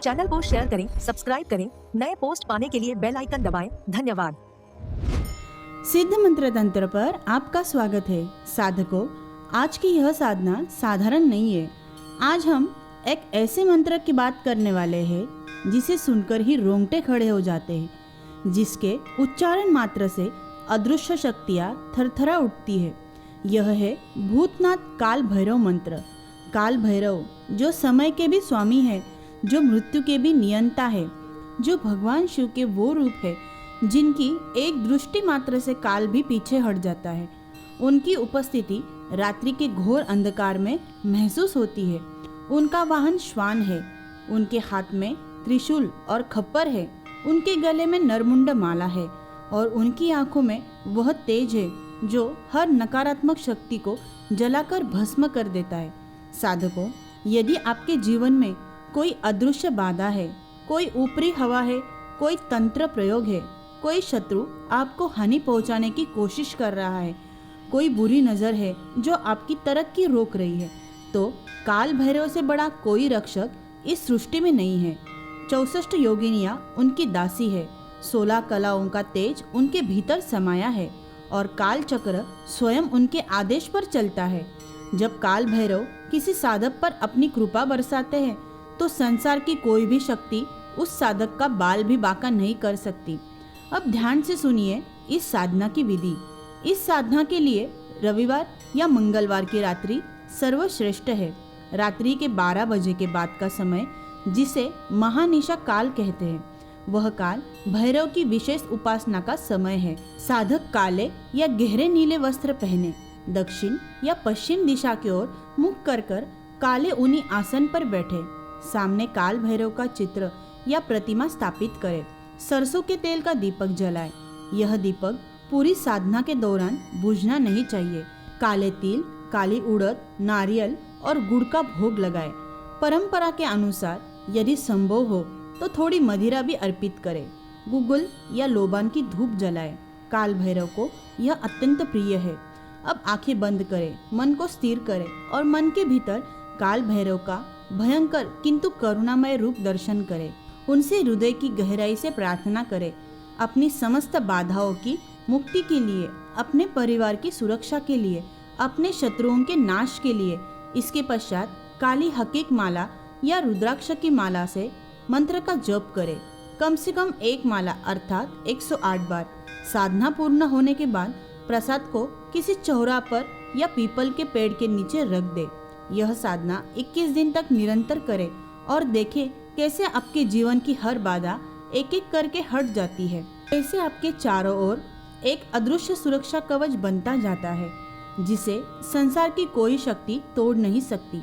Channel को share करें, subscribe करें, नए पोस्ट पाने के लिए बेल आइकन दबाएं। धन्यवाद। सिद्ध मंत्र तंत्र पर आपका स्वागत है। साधकों, आज की यह साधना साधारण नहीं है। आज हम एक ऐसे मंत्र की बात करने वाले हैं जिसे सुनकर ही रोंगटे खड़े हो जाते हैं, जिसके उच्चारण मात्र से अदृश्य शक्तियाँ थरथरा उठती है। यह है भूतनाथ काल भैरव मंत्र। काल भैरव जो समय के भी स्वामी है, जो मृत्यु के भी नियंता है, जो भगवान शिव के वो रूप है जिनकी एक दृष्टि मात्र से काल भी पीछे हट जाता है। उनकी उपस्थिति रात्रि के घोर अंधकार में महसूस होती है। उनका वाहन श्वान है, उनके हाथ में त्रिशूल और खप्पर है, उनके गले में नरमुंड माला है और उनकी आंखों में वह तेज है जो हर नकारात्मक शक्ति को जलाकर भस्म कर देता है। साधकों, यदि आपके जीवन में कोई अदृश्य बाधा है, कोई ऊपरी हवा है, कोई तंत्र प्रयोग है, कोई शत्रु आपको हानि पहुंचाने की कोशिश कर रहा है, कोई बुरी नज़र है जो आपकी तरक्की रोक रही है, तो काल भैरव से बड़ा कोई रक्षक इस सृष्टि में नहीं है। 64 योगिनियाँ उनकी दासी है, 16 कलाओं का तेज उनके भीतर समाया है और काल चक्र स्वयं उनके आदेश पर चलता है। जब काल भैरव किसी साधक पर अपनी कृपा बरसाते हैं तो संसार की कोई भी शक्ति उस साधक का बाल भी बांका नहीं कर सकती। अब ध्यान से सुनिए इस साधना की विधि। इस साधना के लिए रविवार या मंगलवार की रात्रि सर्वश्रेष्ठ है। रात्रि के 12 बजे के बाद का समय, जिसे महानिशा काल कहते हैं, वह काल भैरव की विशेष उपासना का समय है। साधक काले या गहरे नीले वस्त्र पहने दक्षिण या पश्चिम दिशा की ओर मुख कर काले ऊनी आसन पर बैठे। सामने काल भैरव का चित्र या प्रतिमा स्थापित करे। सरसों के तेल का दीपक जलाए। यह दीपक पूरी साधना के दौरान बुझना नहीं चाहिए। काले तिल, काली उड़द, नारियल और गुड़ का भोग लगाए। परंपरा के अनुसार यदि संभव हो तो थोड़ी मदिरा भी अर्पित करे। गुगुल या लोबान की धूप जलाए। काल भैरव को यह अत्यंत प्रिय है। अब आंखें बंद करें, मन को स्थिर करें और मन के भीतर काल भैरव का भयंकर किंतु करुणामय रूप दर्शन करें। उनसे हृदय की गहराई से प्रार्थना करें, अपनी समस्त बाधाओं की मुक्ति के लिए, अपने परिवार की सुरक्षा के लिए, अपने शत्रुओं के नाश के लिए। इसके पश्चात काली हकीक माला या रुद्राक्ष की माला से मंत्र का जप करें। कम से कम एक माला अर्थात 108 बार। साधना पूर्ण होने के बाद प्रसाद को किसी चौरा पर या पीपल के पेड़ के नीचे रख दे। यह साधना 21 दिन तक निरंतर करें और देखें कैसे आपके जीवन की हर बाधा एक एक करके हट जाती है, कैसे आपके चारों ओर एक अदृश्य सुरक्षा कवच बनता जाता है जिसे संसार की कोई शक्ति तोड़ नहीं सकती।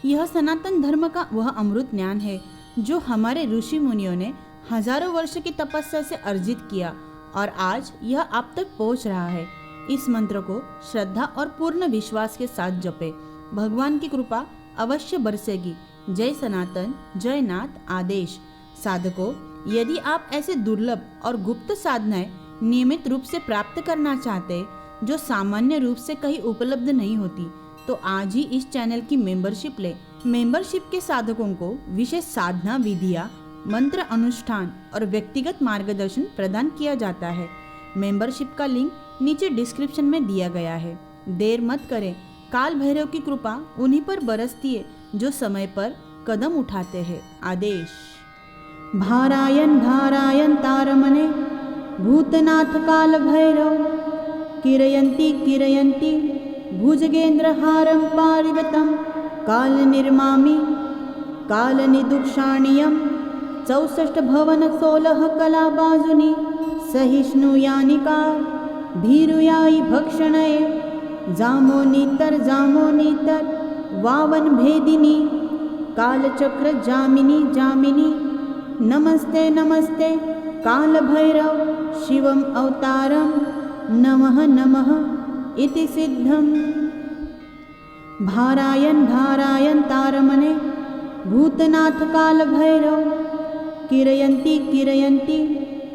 यह सनातन धर्म का वह अमृत ज्ञान है जो हमारे ऋषि मुनियों ने हजारों वर्ष की तपस्या से अर्जित किया और आज यह आप तक पहुंच रहा है। इस मंत्र को श्रद्धा और पूर्ण विश्वास के साथ जपे। भगवान की कृपा अवश्य बरसेगी। जय सनातन, जय नाथ आदेश। साधकों, यदि आप ऐसे दुर्लभ और गुप्त साधनाएं नियमित रूप से प्राप्त करना चाहते जो सामान्य रूप से कहीं उपलब्ध नहीं होती, तो आज ही इस चैनल की मेंबरशिप ले। मेंबरशिप के साधकों को विशेष साधना विधियाँ, मंत्र अनुष्ठान और व्यक्तिगत मार्गदर्शन प्रदान किया जाता है। मेंबरशिप का लिंक नीचे डिस्क्रिप्शन में दिया गया है। देर मत करें। काल भैरव की कृपा उन्हीं पर बरसती है जो समय पर कदम उठाते हैं। आदेश। भारायण भारायण तारमणे भूतनाथ काल भैरव किरयन्ति किरयन्ति भुजगेन्द्रहारं पारिवतं काल निर्मामि काल निदुक्षाणीयं 64 भवन 16 कला बाजुनी सहिष्णुयानिका भीरुयायि भक्षणये जामोनीतर वावन भेदिनी कालचक्र जामिनी जामिनी नमस्ते नमस्ते काल भैरव शिवम अवतारम नमः नमः इति सिद्धम। भारायण भारायण तारमणे भूतनाथ काल भैरव किरयन्ति किरयन्ति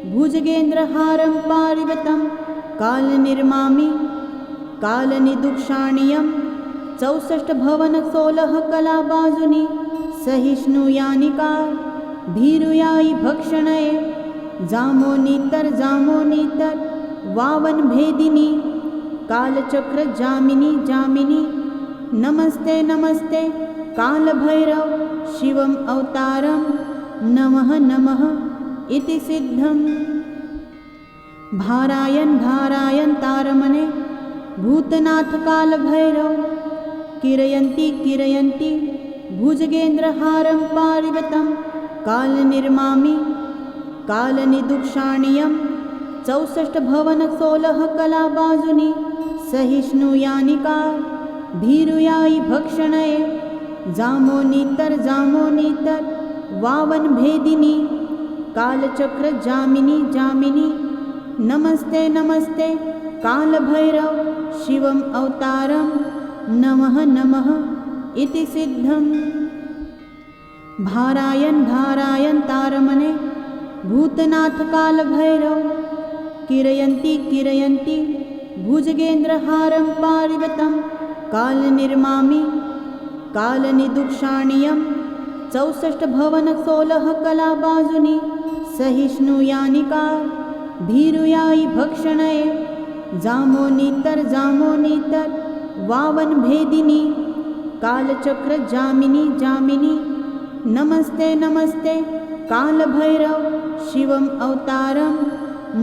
भुजगेन्द्रहारं पारिवतं काल निर्मामि काल निदुक्षाणीयं 64 भवन 16 कला बाजुनी सहिष्णुयानिका भीरुयायि भक्षणये जामोनीतर जामोनीतर वावन भेदिनी कालचक्र जामिनी जामिनी नमस्ते नमस्ते कालभैरव शिवम अवतारम नमः नमः इति सिद्धम्। भारायण भारायण तारमणे भूतनाथ कालभैरव किरयन्ति किरयन्ति भुजगेन्द्रहारं पारिवतं कालनिर्मामि कालनिदुक्षाणीयं 64 भवन 16 कलाबाजुनी सहिष्णुयानिका भीरुयायि भक्षणये जामोनीतर जामोनीतर वावन भेदिनी कालचक्र जामिनी जामिनी नमस्ते नमस्ते कालभैरव शिवम अवतारम नमः नमः इति सिद्धम्। भारायण भारायण तारमणे भूतनाथ कालभैरव किरयन्ति किरयन्ति भुजगेन्द्रहारं पारिवतं कालनिर्मामि कालनिदुक्षाणीयं 64 भवन 16 कलाबाजुनी सहिष्णुयानिका भीरुयायि भक्षणये जामोनीतर जामोनीतर वावन भेदिनी कालचक्र जामिनी जामिनी नमस्ते नमस्ते कालभैरव शिवम अवतारम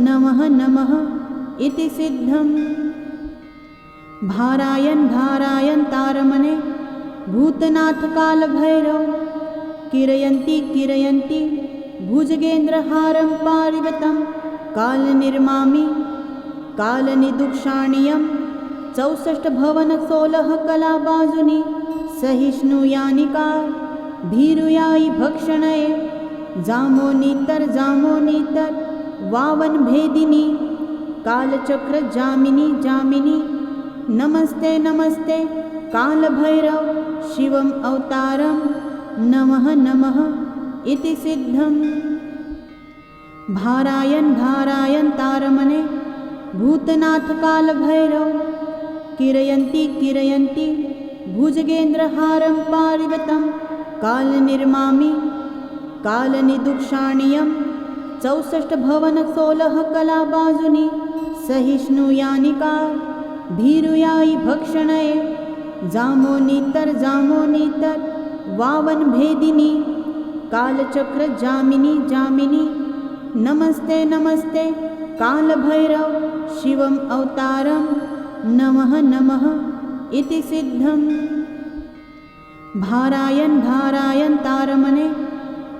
नमः नमः इति सिद्धम्। भारायण भारायण तारमणे भूतनाथ कालभैरव किरयन्ति किरयन्ति भुजगेन्द्रहारं पारिवतं कालनिर्मामि कालनिदुक्षाणीयं 64 भवन 16 कलाबाजुनी सहिष्णुयानिका भीरुयायि भक्षणये जामोनीतर जामोनीतर वावन भेदिनी कालचक्र जामिनी जामिनी नमस्ते नमस्ते कालभैरव शिवम अवतारम नमः नमः इति सिद्धम्। भारायण भारायण तारमणे भूतनाथ कालभैरव किरयन्ति किरयन्ति भुजगेन्द्रहारं पारिवतं कालनिर्मामि कालनिदुक्षाणीयं 64 भवन 16 कलाबाजुनी सहिष्णुयानिका भीरुयायि भक्षणये जामोनीतर जामोनीतर वावन भेदिनी कालचक्र जामिनी जामिनी नमस्ते नमस्ते कालभैरव शिवम अवतारम नमः नमः इति सिद्धम्। भारायण भारायण तारमणे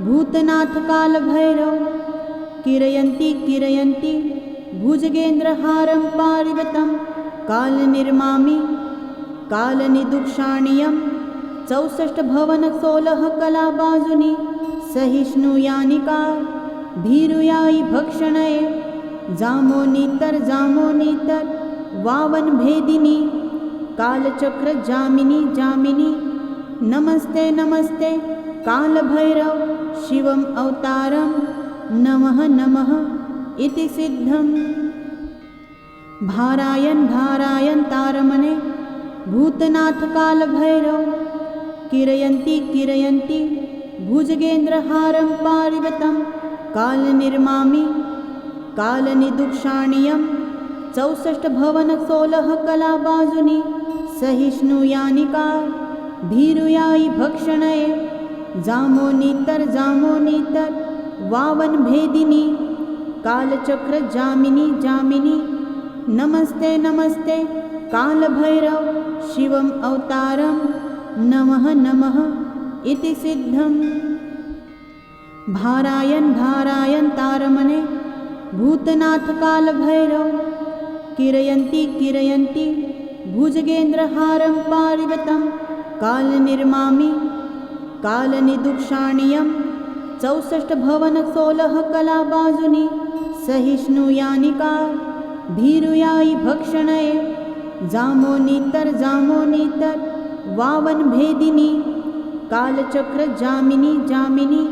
भूतनाथ कालभैरव किरयन्ति किरयन्ति भुजगेन्द्रहारं पारिवतं कालनिर्मामि कालनिदुक्षाणीयं 64 भवन 16 कलाबाजुनी सहिष्णुयानिका भीरुयायि भक्षणये जामोनीतर जामोनीतर वावन भेदिनी कालचक्र जामिनी जामिनी नमस्ते नमस्ते कालभैरव शिवम अवतारम नमः नमः इति सिद्धम्। भारायण भारायण तारमणे भूतनाथ कालभैरव किरयन्ति किरयन्ति भुजगेन्द्रहारं पारिवतं कालनिर्मामि कालनिदुक्षाणीयं 64 भवन 16 कलाबाजुनी सहिष्णुयानिका भीरुयायि भक्षणये जामोनीतर जामोनीतर वावन भेदिनी कालचक्र जामिनी जामिनी नमस्ते नमस्ते कालभैरव शिवम अवतारम नमः नमः इति सिद्धम्। भारायण भारायण तारमणे भूतनाथ कालभैरव किरयन्ति किरयन्ति भुजगेन्द्रहारं पारिवतं कालनिर्मामि कालनिदुक्षाणीयं 64 भवन 16 कलाबाजुनी सहिष्णुयानिका भीरुयायि भक्षणये जामोनीतर जामोनीतर वावन भेदिनी कालचक्र जामिनी जामिनी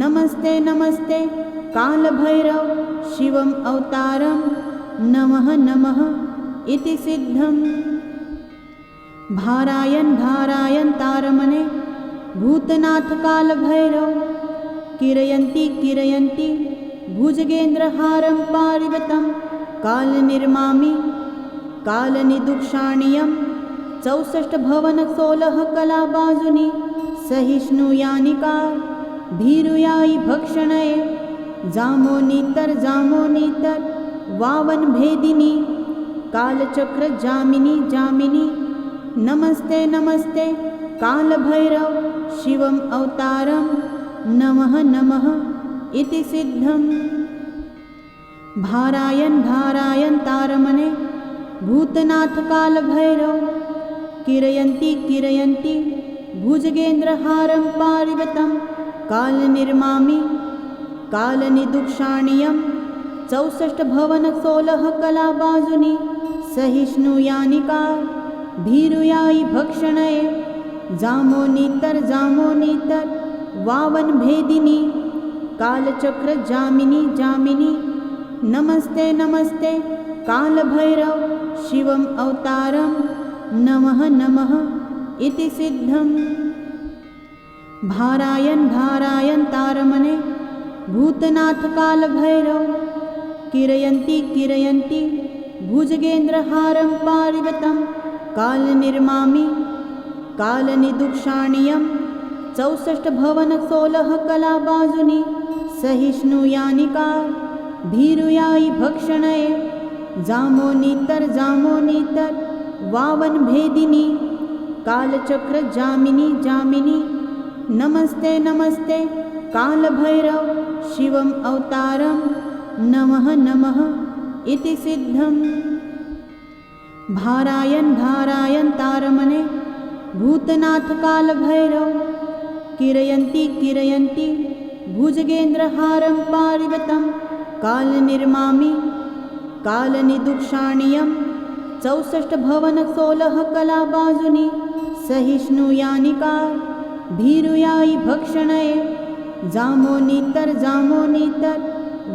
नमस्ते नमस्ते कालभैरव शिवम अवतारम नमः नमः इति सिद्धम्। भारायण भारायण तारमणे भूतनाथ कालभैरव किरयन्ति किरयन्ति भुजगेन्द्रहारं पारिवतं कालनिर्मामि कालनिदुक्षाणीयं 64 भवन 16 कलाबाजुनि सहिष्णुयानिका भीरुयायि भक्षणये जामोनीतर जामोनीतर वावन भेदिनी कालचक्र जामिनी जामिनी नमस्ते नमस्ते कालभैरव शिवम अवतारम नमः नमः इति सिद्धम। भारायण भारायण तारमणे भूतनाथ कालभैरव किरयन्ति किरयन्ति भुजगेन्द्रहारं पारिवतं कालनिर्मामि कालनिदुक्षाणीयं 64 भवन 16 कलाबाजुनि सहिष्णुयानिका भीरुयायि भक्षणये जामोनीतर जामोनीतर वावन भेदिनी कालचक्र जामिनी जामिनी नमस्ते नमस्ते कालभैरव शिवम अवतारम नमः नमः इति सिद्धम। भारायण भारायण तारमणे भूतनाथ कालभैरव किरयन्ति किरयन्ति भुजगेन्द्रहारं पारिवतं कालनिर्मामि कालनिदुक्षाणीयं 64 भवन 16 कलाबाजुनि सहिष्णुयानिका भीरुयायि भक्षणये जामोनीतर जामोनीतर वावन भेदिनी कालचक्र जामिनी जामिनी नमस्ते नमस्ते कालभैरव शिवम अवतारम नमः नमः इति सिद्धम। भारायण भारायण तारमणे भूतनाथ कालभैरव किरयन्ति किरयन्ति भुजगेन्द्रहारं पारिवतं कालनिर्मामि कालनिदुक्षाणीयं 64 भवन 16 कलाबाजुनि सहिष्णुयानिका भीरुयायि भक्षणये जामोनीतर जामोनीतर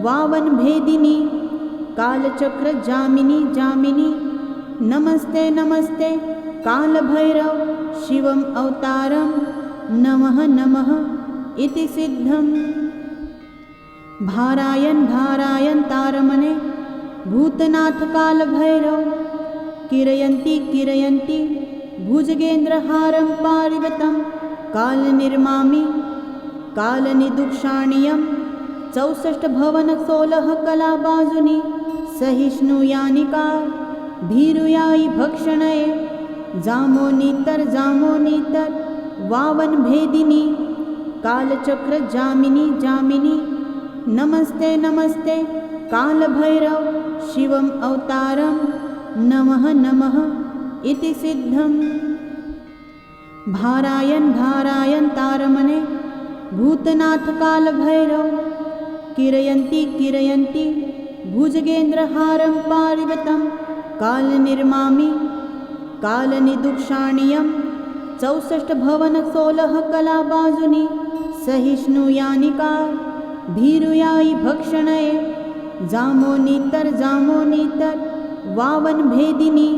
वावन भेदिनी कालचक्र जामिनी जामिनी नमस्ते नमस्ते कालभैरव शिवम अवतारम नमः नमः इति सिद्धम। भारायण भारायण तारमणे भूतनाथ कालभैरव किरयन्ति किरयन्ति भुजगेन्द्रहारं पारिवतं कालनिर्मामि कालनिदुक्षाणीयं 64 भवन 16 कलाबाजुनि सहिष्णुयानिका भीरुयायि भक्षणये जामोनीतर जामोनीतर वावन भेदिनी कालचक्र जामिनी जामिनी नमस्ते नमस्ते कालभैरव शिवम अवतारम नमः नमः इति सिद्धम। भारायण भारायण तारमणे भूतनाथ कालभैरव किरयन्ति किरयन्ति भुजगेन्द्रहारं पारिवतं कालनिर्मामि कालनिदुक्षाणीयं 64 भवन 16 कलाबाजुनि सहिष्णुयानिका भीरुयायि भक्षणये जामोनीतर जामोनीतर वावन भेदिनी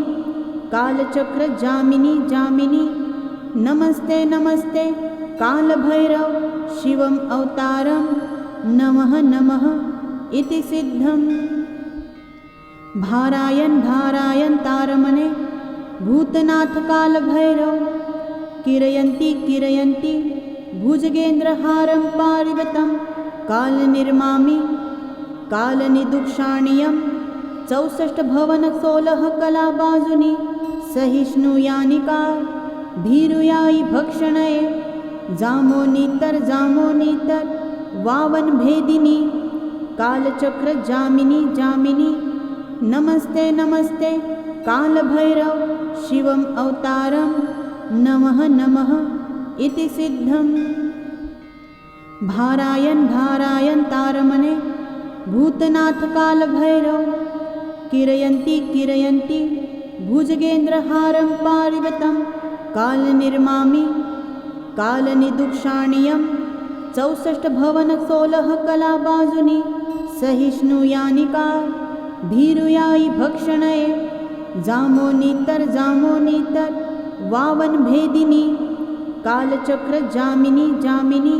कालचक्र जामिनी जामिनी नमस्ते नमस्ते कालभैरव शिवम अवतारम नमः नमः इति सिद्धम। भारायण भारायण तारमणे भूतनाथ कालभैरव किरयन्ति किरयन्ति भुजगेन्द्रहारं पारिवतं कालनिर्मामि कालनिदुक्षाणीयं 64 भवन 16 कलाबाजुनि सहिष्णुयानिका भीरुयायि भक्षणये जामोनीतर जामोनीतर वावन भेदिनी कालचक्र जामिनी जामिनी नमस्ते नमस्ते कालभैरव शिवम अवतारम नमः नमः इति सिद्धम। भारायण भारायण तारमणे भूतनाथ कालभैरव किरयन्ति किरयन्ति भुजगेन्द्रहारं पारिवतं कालनिर्मामि कालनिदुक्षाणीयं 64 भवन 16 कलाबाजुनि सहिष्णुयानिका भीरुयायि भक्षणये जामोनीतर जामोनीतर वावन भेदिनी कालचक्र जामिनी जामिनी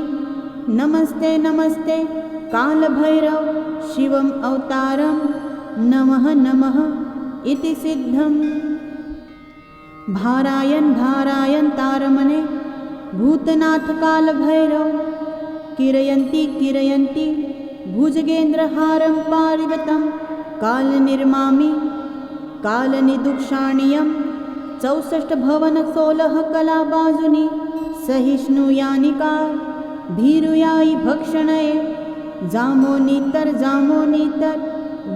नमस्ते नमस्ते कालभैरव शिवम् अवतारं नमः नमः इति सिद्धम्। भारायण भारायण तारमणे भूतनाथ कालभैरव किरयन्ति किरयन्ति भुजगेन्द्रहारं पारिवतं कालनिर्मामि कालनिदुक्षाणीयं 64 भवन 16 कलाबाजुनि सहिष्णुयानिका भीरुयायि भक्षणये जामोनीतर जामोनीतर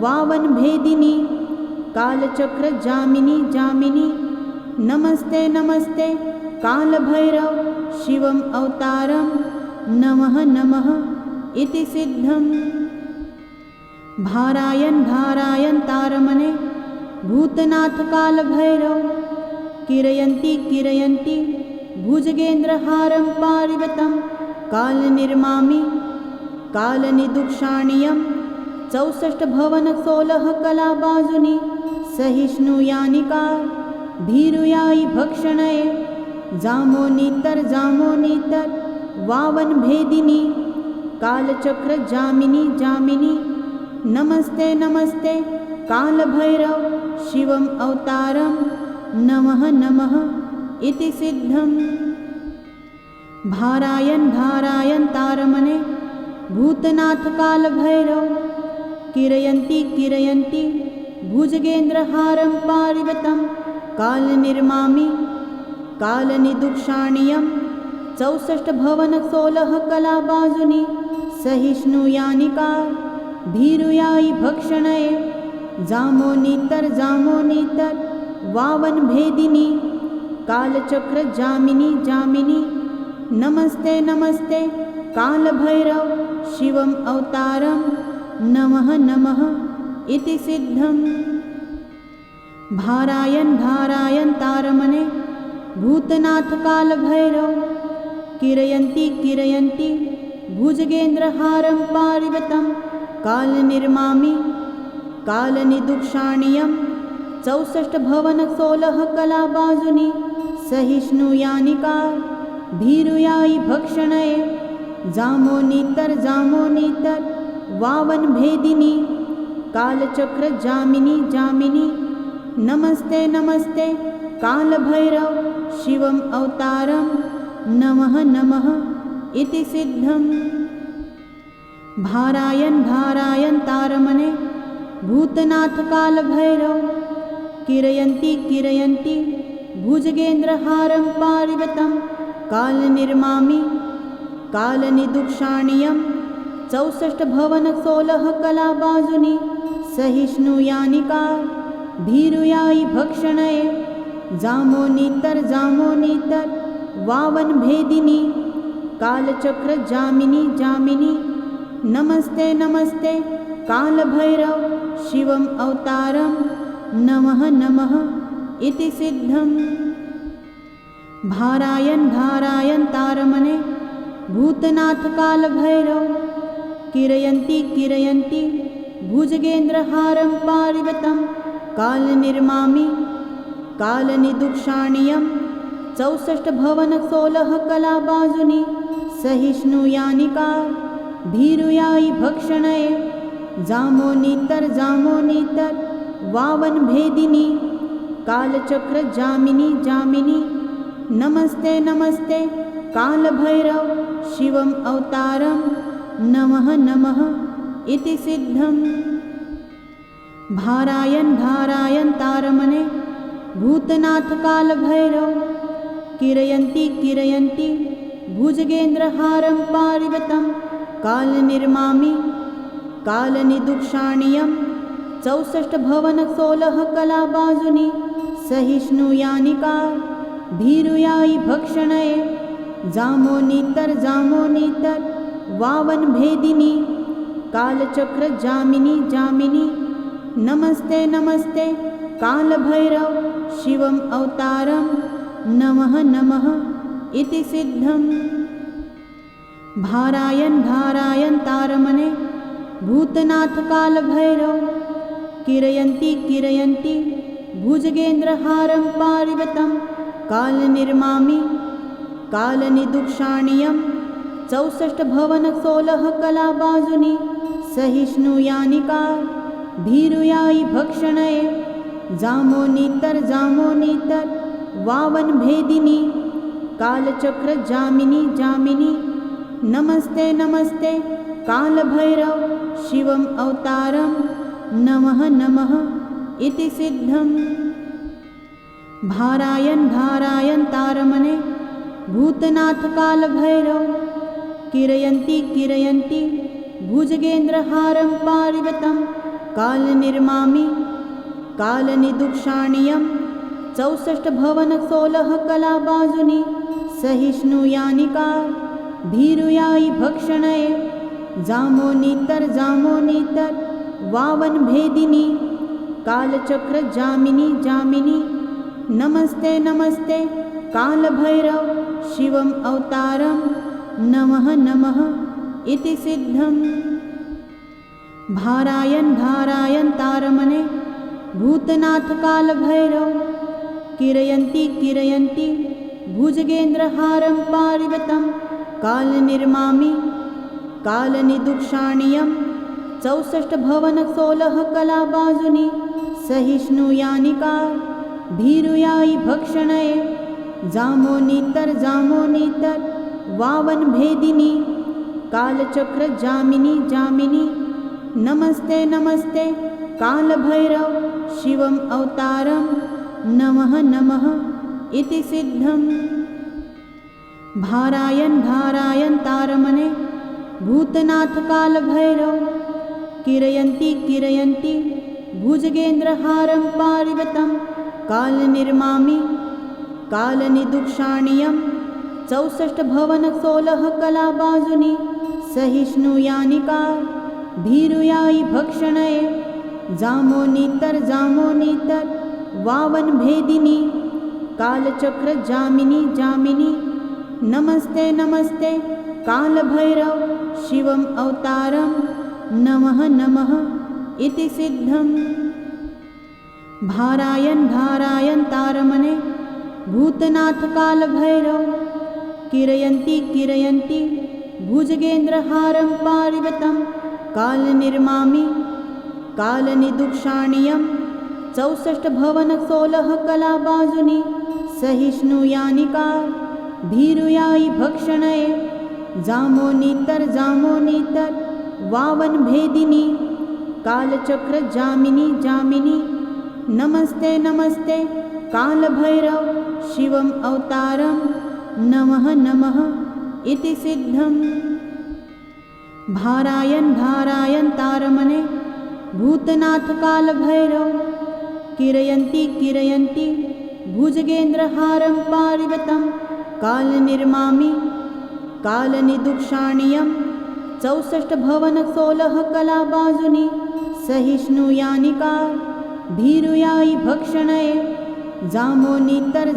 वावन भेदिनी कालचक्र जामिनी जामिनी नमस्ते नमस्ते कालभैरव शिवम् अवतारं नमः नमः इति सिद्धम्। भारायण भारायण तारमणे भूतनाथ कालभैरव किरयन्ति किरयन्ति भुजगेन्द्रहारं पारिवतं कालनिर्मामि कालनिदुक्षाणीयं 64 भवन 16 कलाबाजुनि सहिष्णुयानिका भीरुयायि भक्षणये जामोनीतर जामोनीतर वावन भेदिनी कालचक्र जामिनी जामिनी नमस्ते नमस्ते कालभैरव शिवम् अवतारं नमः नमः इति सिद्धम्। भारायण भारायण तारमणे भूतनाथ कालभैरव किरयन्ति किरयन्ति भुजगेन्द्रहारं पारिवतं कालनिर्मामि कालनिदुक्षाणीयं 64 भवन 16 कलाबाजुनि सहिष्णुयानिका भीरुयायि भक्षणये जामोनीतर जामोनीतर वावन भेदिनी कालचक्र जामिनी जामिनी नमस्ते नमस्ते कालभैरव शिवम् अवतारं नमः नमः इति सिद्धम्। भारायण भारायण तारमणे भूतनाथ कालभैरव किरयन्ति किरयन्ति भुजगेन्द्रहारं पारिवतं कालनिर्मामि कालनिदुक्षाणीयं 64 भवन 16 कलाबाजुनि सहिष्णुयानिका भीरुयायि भक्षणये जामोनीतर जामोनीतर वावन भेदिनी कालचक्र जामिनी जामिनी नमस्ते नमस्ते कालभैरव शिवम् अवतारं नमः नमः इति सिद्धम्। भारायण भारायण तारमणे भूतनाथ कालभैरव किरयन्ति किरयन्ति भुजगेन्द्रहारं पारिवतं कालनिर्मामि कालनिदुक्षाणीयं 64 भवन 16 कलाबाजुनि सहिष्णुयानिका भीरुयायि भक्षणये जामोनीतर जामोनीतर वावन भेदिनी कालचक्र जामिनी जामिनी नमस्ते नमस्ते कालभैरव शिवम् अवतारं नमः नमः इति सिद्धम्। भारायण भारायण तारमणे भूतनाथ कालभैरव किरयन्ति किरयन्ति भुजगेन्द्रहारं पारिवतं कालनिर्मामि कालनिदुक्षाणीयं 64 भवन 16 कलाबाजुनि सहिष्णुयानिका भीरुयायि भक्षणये जामोनीतर जामोनीतर वावन भेदिनी कालचक्र जामिनी जामिनी नमस्ते नमस्ते कालभैरव शिवम् अवतारं नमः नमः इति सिद्धम्। भारायण भारायण तारमणे भूतनाथ कालभैरव किरयन्ति किरयन्ति भुजगेन्द्रहारं पारिवतं कालनिर्मामि कालनिदुक्षाणीयं 64 भवन 16 कलाबाजुनि सहिष्णुयानिका भीरुयायि भक्षणये जामोनीतर जामोनीतर वावन भेदिनी कालचक्र जामिनी जामिनी नमस्ते नमस्ते कालभैरव शिवम् अवतारं नमः नमः इति सिद्धम्। भारायण भारायण तारमणे भूतनाथ कालभैरव किरयन्ति किरयन्ति भुजगेन्द्रहारं पारिवतं कालनिर्मामि कालनिदुक्षाणीयं 64 भवन 16 कला बाजुनी सहिष्णुयानि काल भीरुयाई भक्षणये जामोनीतर वावन भेदिनी कालचक्र जामिनी जामिनी नमस्ते नमस्ते काल भैरव शिवम अवतारम नमः नमः इति सिद्धम। भारायण भारायण तारमणे भूतनाथ काल भैरव किरयन्ति किरयन्ति भुजगेन्द्रहारं पारिवतं काल निर्मामि काल निदुक्षाणीयं 64 भवन 16 कला बाजुनी सहिष्णुयानि काल भीरुयाई भक्षणये जामोनीतर वावन भेदिनी कालचक्र जामिनी जामिनी नमस्ते नमस्ते काल भैरव शिवम अवतारम नमः नमः इति सिद्धम। भारायण भारायण तारमणे भूतनाथ काल भैरव किरयन्ति किरयन्ति भुजगेन्द्रहारं पारिवतं काल निर्मामि काल निदुक्षाणीयं 64 भवन 16 कला बाजुनी सहिष्णुयानि काल भीरुयाई भक्षणये जामोनीतर वावन भेदिनी कालचक्र जामिनी जामिनी नमस्ते नमस्ते काल भैरव शिवम अवतारम नमः नमः इति सिद्धम। भारायण भारायण तारमणे भूतनाथ काल भैरव किरयन्ति किरयन्ति भुजगेन्द्रहारं पारिवतं काल निर्मामि काल निदुक्षाणीयं 64 भवन 16 कला बाजुनी सहिष्णुयानि काल भीरुयाई भक्षणये जामोनीतर वावन भेदिनी कालचक्र जामिनी जामिनी नमस्ते नमस्ते काल भैरव शिवम अवतारम नमः नमः इति सिद्धम। भारायण भारायण तारमणे भूतनाथ काल भैरव किरयन्ति किरयन्ति भुजगेन्द्रहारं पारिवतं काल निर्मामि काल निदुक्षाणीयं 64 भवन 16 कला बाजुनी सहिष्णुयानि काल भीरुयाई भक्षणये जामोनीतर वावन भेदिनी कालचक्र जामिनी जामिनी नमस्ते नमस्ते काल भैरव शिवम अवतारम नमः नमः इति सिद्धम। भारायण भारायण तारमणे भूतनाथ काल भैरव किरयन्ति किरयन्ति भुजगेन्द्रहारं पारिवतं काल निर्मामि काल निदुक्षाणीयं 64 भवन 16 कला बाजुनी सहिष्णुयानि काल भीरुयाई भक्षणये जामोनीतर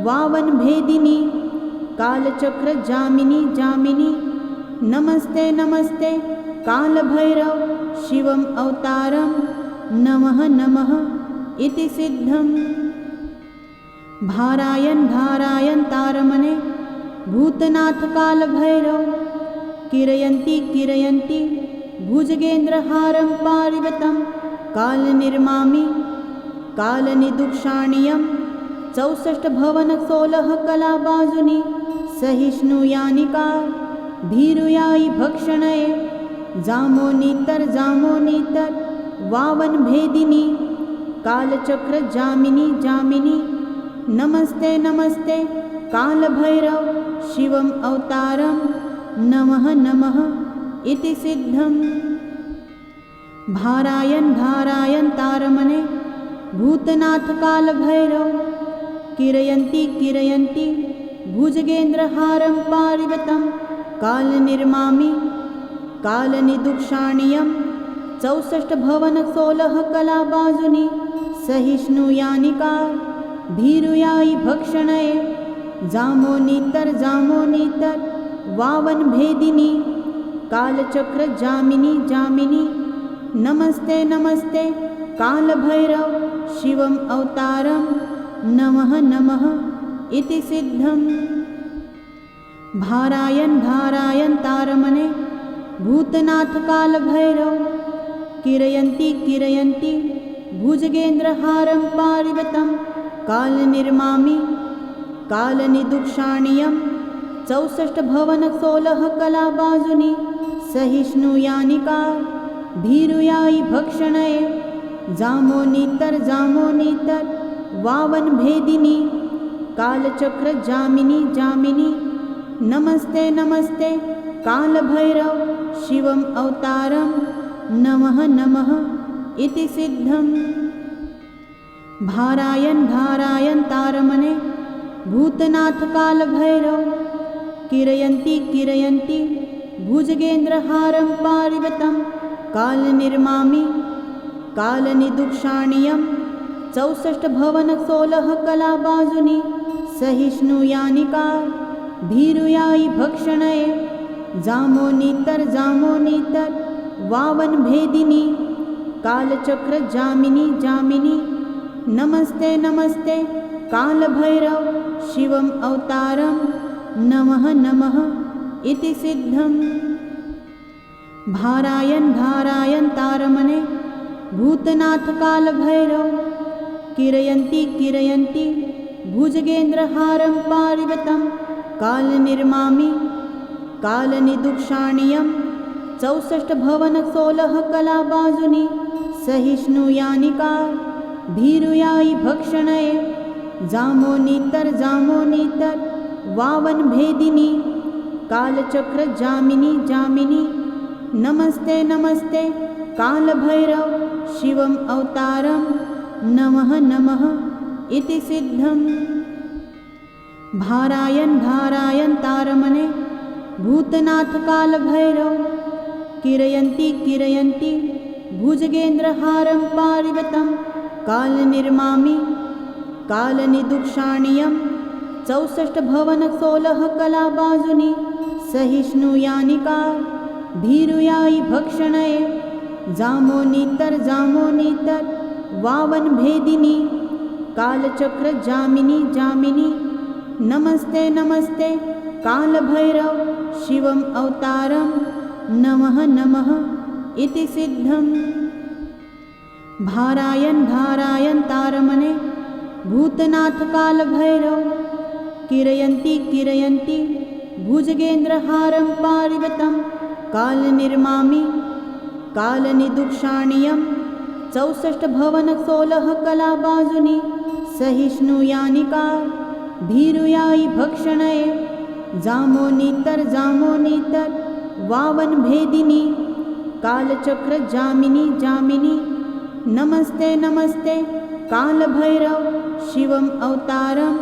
वावन भेदिनी कालचक्र जामिनी जामिनी नमस्ते नमस्ते काल भैरव शिवम अवतारम नमः नमः इति सिद्धम। भारायण भारायण तारमणे भूतनाथ काल भैरव किरयन्ति किरयन्ति भुजगेन्द्रहारं पारिवतं काल निर्मामि काल निदुक्षाणीयं 64 भवन 16 कला बाजुनी सहिष्णुयानि काल भीरुयाई भक्षणये जामोनीतर वावन भेदिनी कालचक्र जामिनी जामिनी नमस्ते नमस्ते काल भैरव शिवम अवतारम नमः नमः इति सिद्धम। भारायण भारायण तारमणे भूतनाथ काल भैरव किरयन्ति किरयन्ति भुजगेन्द्रहारं पारिवतं काल निर्मामि काल निदुक्षाणीयं 64 भवन 16 कला बाजुनी सहिष्णुयानि काल भीरुयाई भक्षणये जामोनीतर वावन भेदिनी कालचक्र जामिनी जामिनी नमस्ते नमस्ते काल भैरव शिवम अवतारम नमः नमः इति सिद्धम। भारायण भारायण तारमणे भूतनाथ कालभैरव किरयन्ति किरयन्ति भुजगेन्द्रहारं पारिवतं कालनिर्मामि कालनिदुक्षाणीयं 64 भवन 16 कलाबाजुनी सहिष्णुयानिका भीरुयायि भक्षणये जामोनीतर जामोनीतर वावन भेदिनी कालचक्र जामिनी जामिनी नमस्ते नमस्ते कालभैरव शिवम अवतारम नमः नमः इति सिद्धम्। भारायण भारायण तारमणे भूतनाथ कालभैरव किरयन्ति किरयन्ति भुजगेन्द्रहारं पारिवतं कालनिर्मामि कालनिदुक्षाणीयं 64 भवन 16 कलाबाजुनी सहिष्णुयानिका भीरुयायि भक्षणये जामोनीतर जामोनीतर वावन भेदिनी कालचक्र जामिनी जामिनी नमस्ते नमस्ते कालभैरव शिवम अवतारम नमः नमः इति सिद्धम्। भारायण भारायण तारमणे भूतनाथ कालभैरव किरयन्ति किरयन्ति भुजगेन्द्रहारं पारिवतं कालनिर्मामि कालनिदुक्षाणीयं 64 भवन 16 कलाबाजुनी सहिष्णुयानिका भीरुयायि भक्षणये जामोनीतर जामोनीतर वावन भेदिनी कालचक्र जामिनी जामिनी नमस्ते नमस्ते कालभैरव शिवम अवतारम नमः नमः इति सिद्धम्। भारायण भारायण तारमणे भूतनाथ कालभैरव किरयन्ति किरयन्ति भुजगेन्द्रहारं पारिवतं कालनिर्मामि कालनिदुक्षाणीयं 64 भवन 16 कलाबाजुनी सहिष्णुयानिका भीरुयायि भक्षणये जामोनीतर जामोनीतर वावन भेदिनी कालचक्र जामिनी जामिनी नमस्ते नमस्ते कालभैरव शिवम अवतारम नमः नमः इति सिद्धम्। भारायण भारायण तारमणे भूतनाथ कालभैरव किरयन्ति किरयन्ति भुजगेन्द्रहारं पारिवतं कालनिर्मामि कालनिदुक्षाणीयं 64 भवन 16 कलाबाजुनी सहिष्णुयानिका भीरुयायि भक्षणये जामोनीतर जामोनीतर वावन भेदिनी कालचक्र जामिनी जामिनी नमस्ते नमस्ते कालभैरव शिवम अवतारम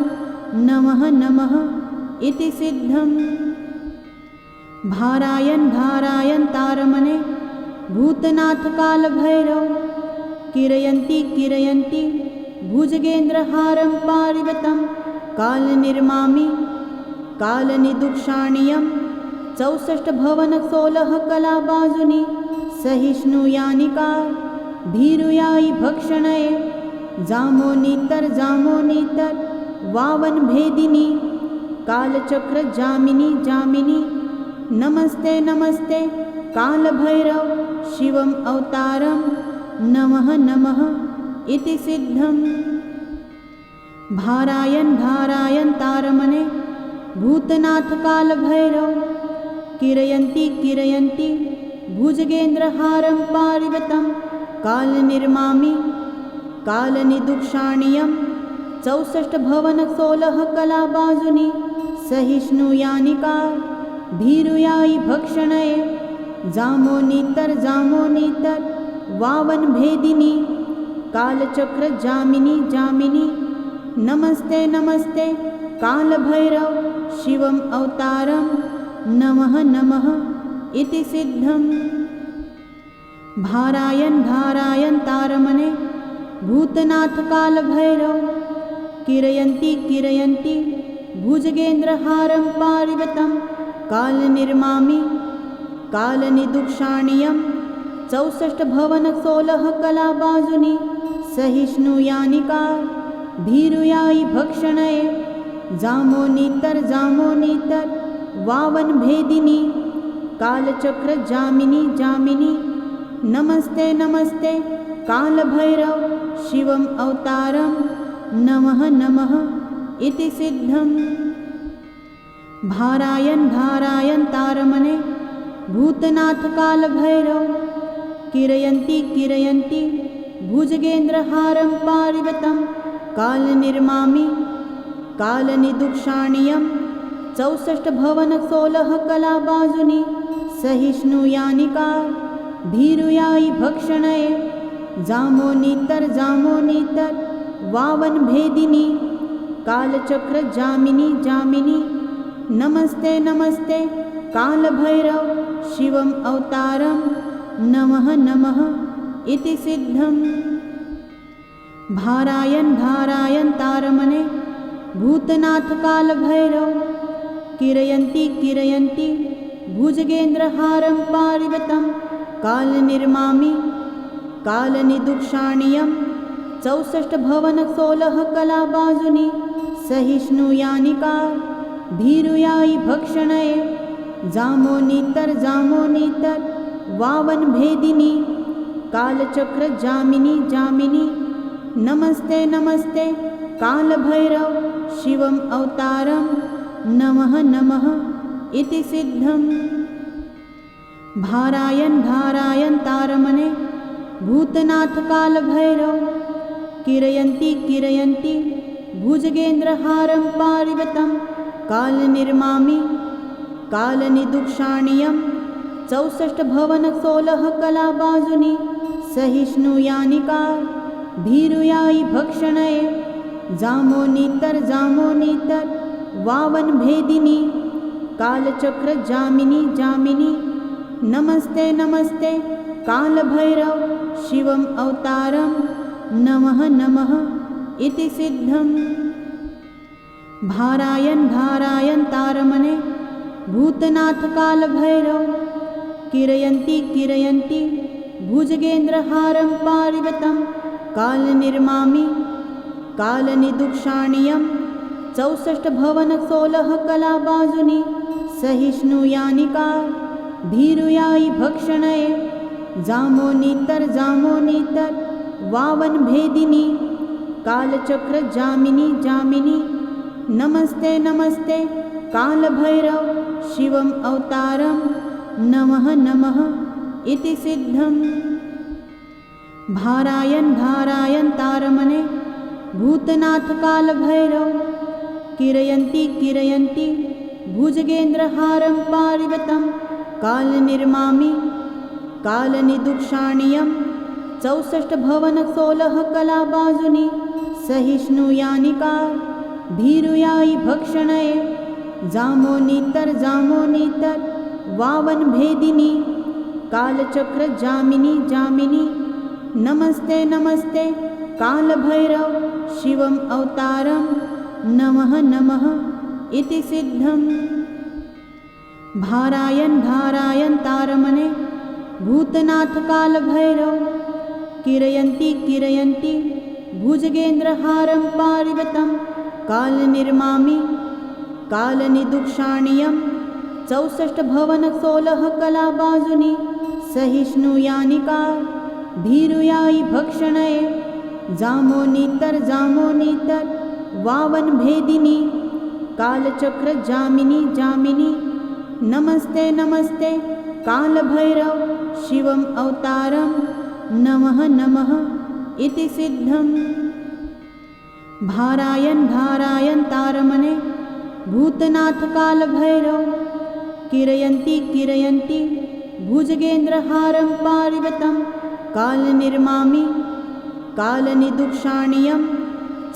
नमः नमः इति सिद्धम्। भारायण भारायण तारमणे भूतनाथ कालभैरव किरयन्ति किरयन्ति भुजगेन्द्रहारं पारिवतं कालनिर्मामि कालनिदुक्षाणीयं 64 भवन 16 कलाबाजुनी सहिष्णुयानिका भीरुयायि भक्षणये जामोनीतर जामोनीतर वावन भेदिनी कालचक्र जामिनी जामिनी नमस्ते नमस्ते कालभैरव शिवम अवतारम नमः नमः इति सिद्धम्। भारायण भारायण तारमणे भूतनाथ कालभैरव किरयन्ति किरयन्ति भुजगेन्द्रहारं पारिवतं कालनिर्मामि कालनिदुक्षाणीयं 64 भवन 16 कलाबाजुनी सहिष्णुयानिका भीरुयायि भक्षणये जामोनीतर जामोनीतर वावन भेदिनी कालचक्र जामिनी जामिनी नमस्ते नमस्ते कालभैरव शिवम अवतारम नमः नमः इति सिद्धम्। भारायण भारायण तारमणे भूतनाथ कालभैरव किरयन्ति किरयन्ति भुजगेन्द्रहारं पारिवतं कालनिर्मामि कालनिदुक्षाणीयं 64 भवन 16 कलाबाजुनी सहिष्णुयानिका भीरुयायि भक्षणये जामोनीतर जामोनीतर वावनभेदिनी कालचक्रजामिनी जामिनी नमस्ते नमस्ते कालभैरव शिवम् अवतारं नमः नमः इति सिद्धम्। भारायण भारायण तारमणे भूतनाथ कालभैरव किरयन्ति किरयन्ति भुजगेन्द्रहारं पारिवतं कालनिर्मामि कालनिदुक्षाणीयं 64 भवन 16 कलाबाजुनि सहिष्णुयानिका भीरुयायि भक्षणये जामोनीतर जामोनीतर वावनभेदिनी कालचक्रजामिनी जामिनी नमस्ते नमस्ते कालभैरव शिवम् अवतारं नमः नमः इति सिद्धम्। भारायण भारायण तारमणे भूतनाथ कालभैरव किरयन्ति किरयन्ति भुजगेन्द्रहारं पारिवतं कालनिर्मामि कालनिदुक्षाणीयं 64 भवन 16 कलाबाजुनि सहिष्णुयानिका भीरुयायि भक्षणये जामोनीतर जामोनीतर वावनभेदिनी कालचक्रजामिनी जामिनी नमस्ते नमस्ते कालभैरव शिवम् अवतारं नमः नमः इति सिद्धम्। भारायण भारायण तारमणे भूतनाथ कालभैरव किरयन्ति किरयन्ति भुजगेन्द्रहारं पारिवतं कालनिर्मामि कालनिदुक्षाणीयं 64 भवन 16 कलाबाजुनि सहिष्णुयानिका भीरुयायि भक्षणये जामोनीतर जामोनीतर वावनभेदिनी कालचक्रजामिनी जामिनी नमस्ते नमस्ते कालभैरव शिवम् अवतारं नमः नमः इति सिद्धम्। भारायण भारायण तारमणे भूतनाथ कालभैरव किरयन्ति किरयन्ति भुजगेन्द्रहारं पारिवतं कालनिर्मामि कालनिदुक्षाणीयं 64 भवन 16 कलाबाजुनि सहिष्णुयानिका भीरुयायि भक्षणये जामोनीतर जामोनीतर वावनभेदिनी कालचक्रजामिनी जामिनी नमस्ते नमस्ते कालभैरव शिवम् अवतारं नमः नमः इति सिद्धम्। भारायण भारायण तारमणे भूतनाथ कालभैरव किरयन्ति किरयन्ति भुजगेन्द्रहारं पारिवतं कालनिर्मामि कालनिदुक्षाणीयं 64 भवन 16 कलाबाजुनि सहिष्णुयानिका भीरुयायि भक्षणये जामोनीतर जामोनीतर वावनभेदिनी कालचक्रजामिनी जामिनी नमस्ते नमस्ते कालभैरव शिवम् अवतारं नमः नमः इति सिद्धम्। भारायण भारायण तारमणे भूतनाथ कालभैरव किरयन्ति किरयन्ति भुजगेन्द्रहारं पारिवतं कालनिर्मामि कालनिदुक्षाणीयं 64 भवन 16 कलाबाजुनि सहिष्णुयानिका भीरुयायि भक्षणये जामोनीतर जामोनीतर वावनभेदिनी कालचक्रजामिनी जामिनी नमस्ते नमस्ते कालभैरव शिवम् अवतारं नमः नमः इति सिद्धम्। भारायण भारायण तारमणे भूतनाथ कालभैरव किरयन्ति किरयन्ति भुजगेन्द्रहारं पारिवतं कालनिर्मामि कालनिदुक्षाणीयं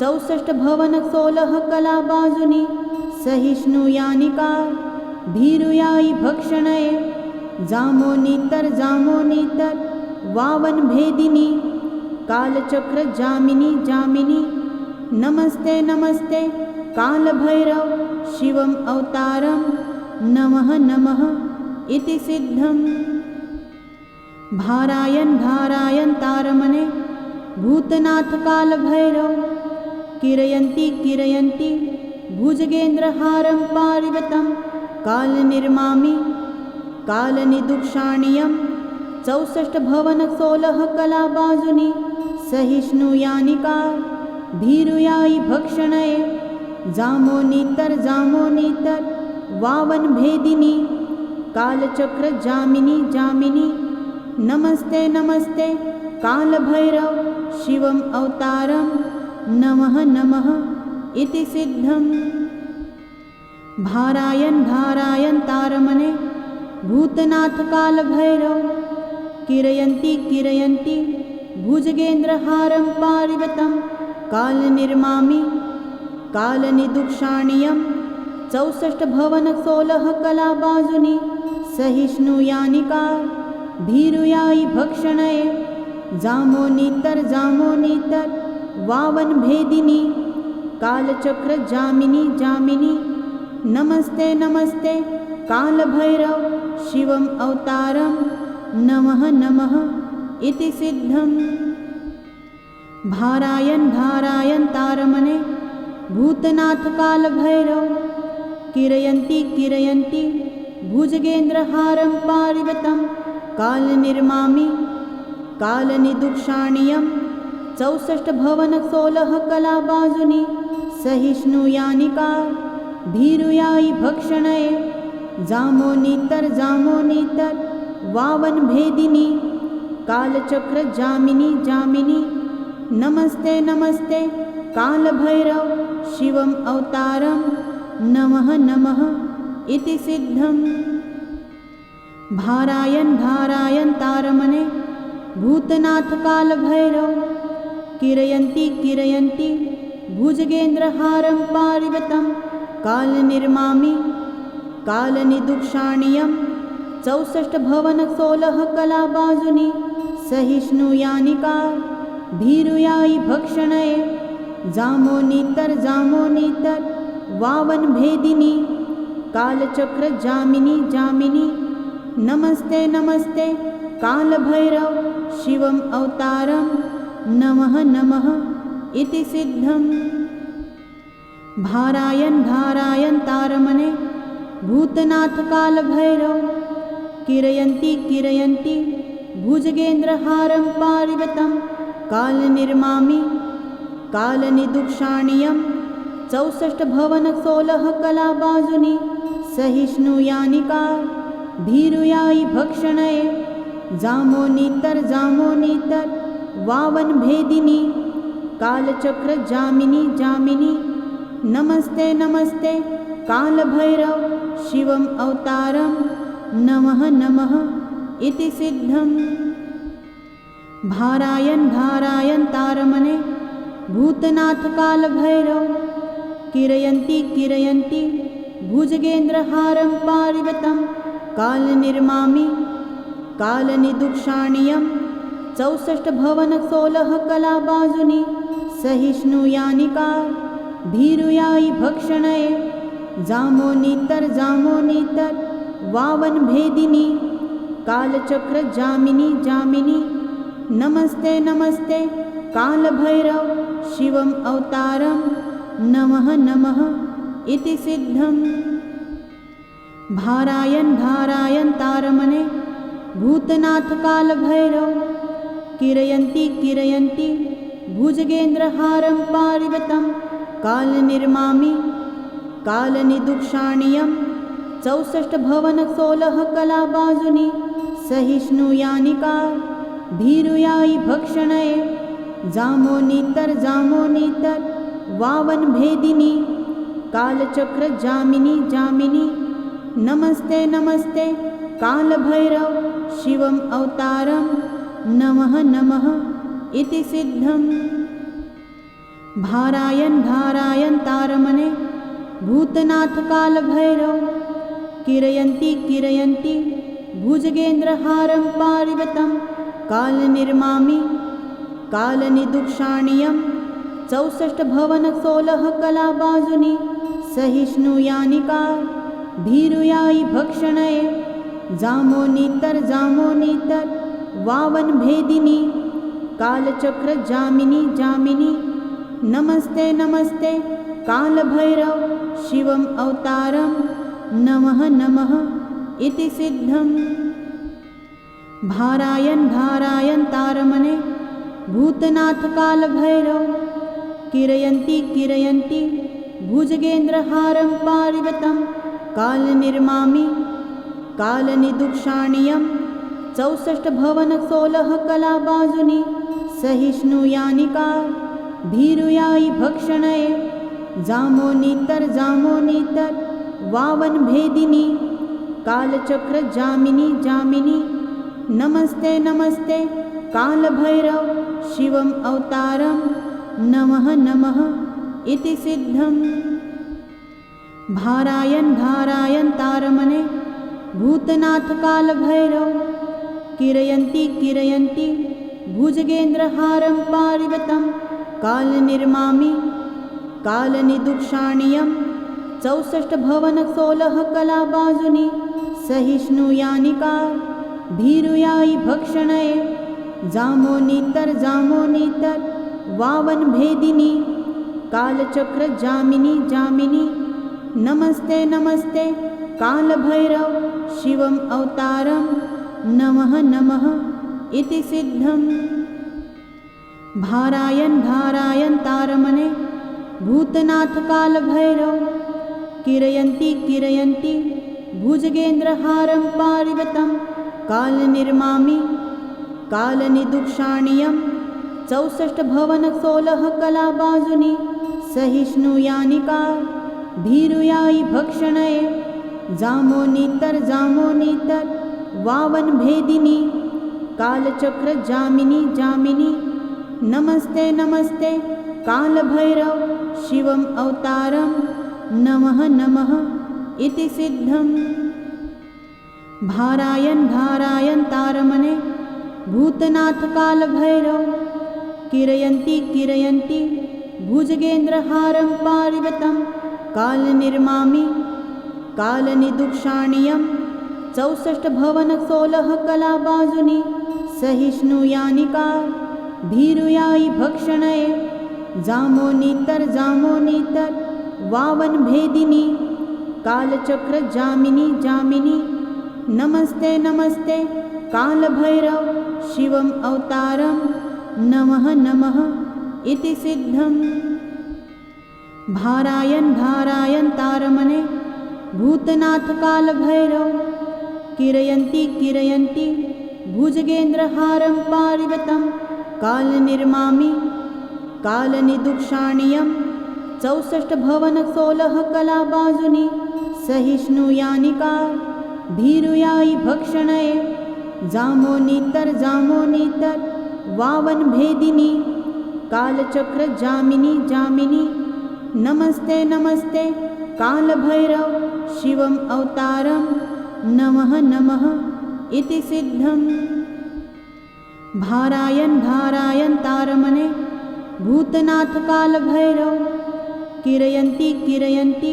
64 भवन 16 कलाबाजुनि सहिष्णुयानिका भीरुयायि भक्षणये जामोनीतर जामोनीतर वावनभेदिनी कालचक्रजामिनी जामिनी नमस्ते नमस्ते कालभैरव शिवम् अवतारं नमः नमः इति सिद्धम्। भारायण भारायण तारमणे भूतनाथ कालभैरव किरयन्ति किरयन्ति भुजगेन्द्रहारं पारिवतं कालनिर्मामि कालनिदुक्षाणीयं 64 भवन 16 कलाबाजुनी सहिष्णुयानि का भीरुयायि भक्षणये जामोनीतर वावन भेदिनी कालचक्र जामिनी नमस्ते नमस्ते कालभैरव शिवम अवतारम नमः इति सिद्धम्। भारायण तारमणे भूतनाथ कालभैरव किरयन्ति भुजगेन्द्रहारं पारिवतं कालनिर्मामि कालनिदुक्षाणीयं 64 भवन 16 कलाबाजुनी सहिष्णुयानि का भीरुयायि भक्षणये जामोनीतर वावन भेदिनी कालचक्र जामिनी नमस्ते कालभैरव शिवम अवतारम नमः इति सिद्धम्। भारायण तारमणे भूतनाथ कालभैरव किरयन्ति भुजगेन्द्रहारं पारिवतं कालनिर्मामि कालनिदुक्षाणीयं 64 भवन 16 कलाबाजुनी सहिष्णुयानि का भीरुयायि भक्षणये जामोनीतर वावन भेदिनी कालचक्र जामिनी नमस्ते कालभैरव शिवम अवतारम नमः इति सिद्धम्। भारायण तारमणे भूतनाथ कालभैरव किरयन्ति भुजगेन्द्रहारं पारिवतं कालनिर्मामि कालनिदुक्षाणीयं 64 भवन 16 कलाबाजुनी सहिष्णुयानि का भीरुयायि भक्षणये जामोनीतर वावन भेदिनी कालचक्र जामिनी नमस्ते कालभैरव शिवम अवतारम नमः इति सिद्धम्। भारायण तारमणे भूतनाथ कालभैरव किरयन्ति भुजगेन्द्रहारं पारिवतं कालनिर्मामि कालनिदुक्षाणीयं 64 भवन 16 कलाबाजुनी सहिष्णुयानि का भीरुयायि भक्षणये जामोनीतर वावन भेदिनी कालचक्र जामिनी नमस्ते कालभैरव शिवम अवतारम नमः इति सिद्धम्। भारायण तारमणे भूतनाथ कालभैरव किरयन्ति भुजगेन्द्रहारं पारिवतं कालनिर्मामि कालनिदुक्षाणीयं 64 भवन 16 कलाबाजुनी सहिष्णुयानि का भीरुयायि भक्षणये जामोनीतर वावन भेदिनी कालचक्र जामिनी नमस्ते कालभैरव शिवम अवतारम नमः इति सिद्धम्। भारायण तारमणे भूतनाथ कालभैरव किरयन्ति भुजगेन्द्रहारं पारिवतं कालनिर्मामि कालनिदुक्षाणीयं 64 भवन 16 कलाबाजुनी सहिष्णुयानि का भीरुयायि भक्षणये जामोनीतर वावन भेदिनी कालचक्र जामिनी नमस्ते कालभैरव शिवम अवतारम नमः इति सिद्धम्। भारायण तारमणे भूतनाथ कालभैरव किरयन्ति भुजगेन्द्रहारं पारिवतं कालनिर्मामि कालनिदुक्षाणीयं 64 भवन 16 कलाबाजुनी सहिष्णुयानि का भीरुयायि भक्षणये जामोनीतर वावन भेदिनी कालचक्र जामिनी नमस्ते कालभैरव शिवम अवतारम नमः नमः इति सिद्धम्। भारायन् भारायन् तारमणे भूतनाथ कालभैरव किरयन्ति किरयन्ति भुजगेन्द्रहारं पारिवतं कालनिर्मामि कालनिदुक्षाणीयं 64 भवन 16 कलाबाजुनि सहिष्णुयानिका भीरुयायि भक्षणये जामोनीतर जामोनीतर वावन भेदिनी कालचक्र जामिनी जामिनी नमस्ते नमस्ते कालभैरव शिवम अवतारम नमः नमः इति सिद्धम्। भारायन् भारायन् तारमणे भूतनाथ कालभैरव किरयन्ति किरयन्ति भुजगेन्द्रहारं पारिवतं कालनिर्मामि कालनिदुक्षाणीयं 64 भवन 16 कलाबाजुनि सहिष्णुयानिका भीरुयायि भक्षणये जामोनीतर जामोनीतर वावन भेदिनी कालचक्र जामिनी जामिनी नमस्ते नमस्ते कालभैरव शिवम अवतारम नमः नमः इति सिद्धम्। भारायन् भारायन् तारमणे भूतनाथ कालभैरव किरयन्ति किरयन्ति भुजगेन्द्रहारं पारिवतं कालनिर्मामि कालनिदुक्षाणीयं 64 भवन 16 कलाबाजुनि सहिष्णुयानिका भीरुयायि भक्षणये जामोनीतर जामोनीतर वावन भेदिनी कालचक्र जामिनी जामिनी नमस्ते नमस्ते कालभैरव शिवम अवतारम नमः नमः इति सिद्धम्। भारायन् भारायन् तारमणे भूतनाथ कालभैरव किरयन्ति किरयन्ति भुजगेन्द्रहारं पारिवतं कालनिर्मामि कालनिदुक्षाणीयं 64 भवन 16 कलाबाजुनि सहिष्णुयानिका भीरुयायि भक्षणये जामोनीतर जामोनीतर वावन भेदिनी कालचक्र जामिनी जामिनी नमस्ते नमस्ते कालभैरव शिवम अवतारम नमः नमः इति सिद्धम्। भारायन् भारायन् तारमणे भूतनाथ कालभैरव किरयन्ति किरयन्ति भुजगेन्द्रहारं पारिवतं कालनिर्मामि कालनिदुक्षाणीयं 64 भवन 16 कलाबाजुनि सहिष्णुयानिका भीरुयायि भक्षणये जामोनीतर जामोनीतर वावन भेदिनी कालचक्र जामिनी जामिनी नमस्ते नमस्ते कालभैरव शिवम अवतारम नमः नमः इति सिद्धम्। भारायन् भारायन् तारमणे भूतनाथ कालभैरव किरयन्ति किरयन्ति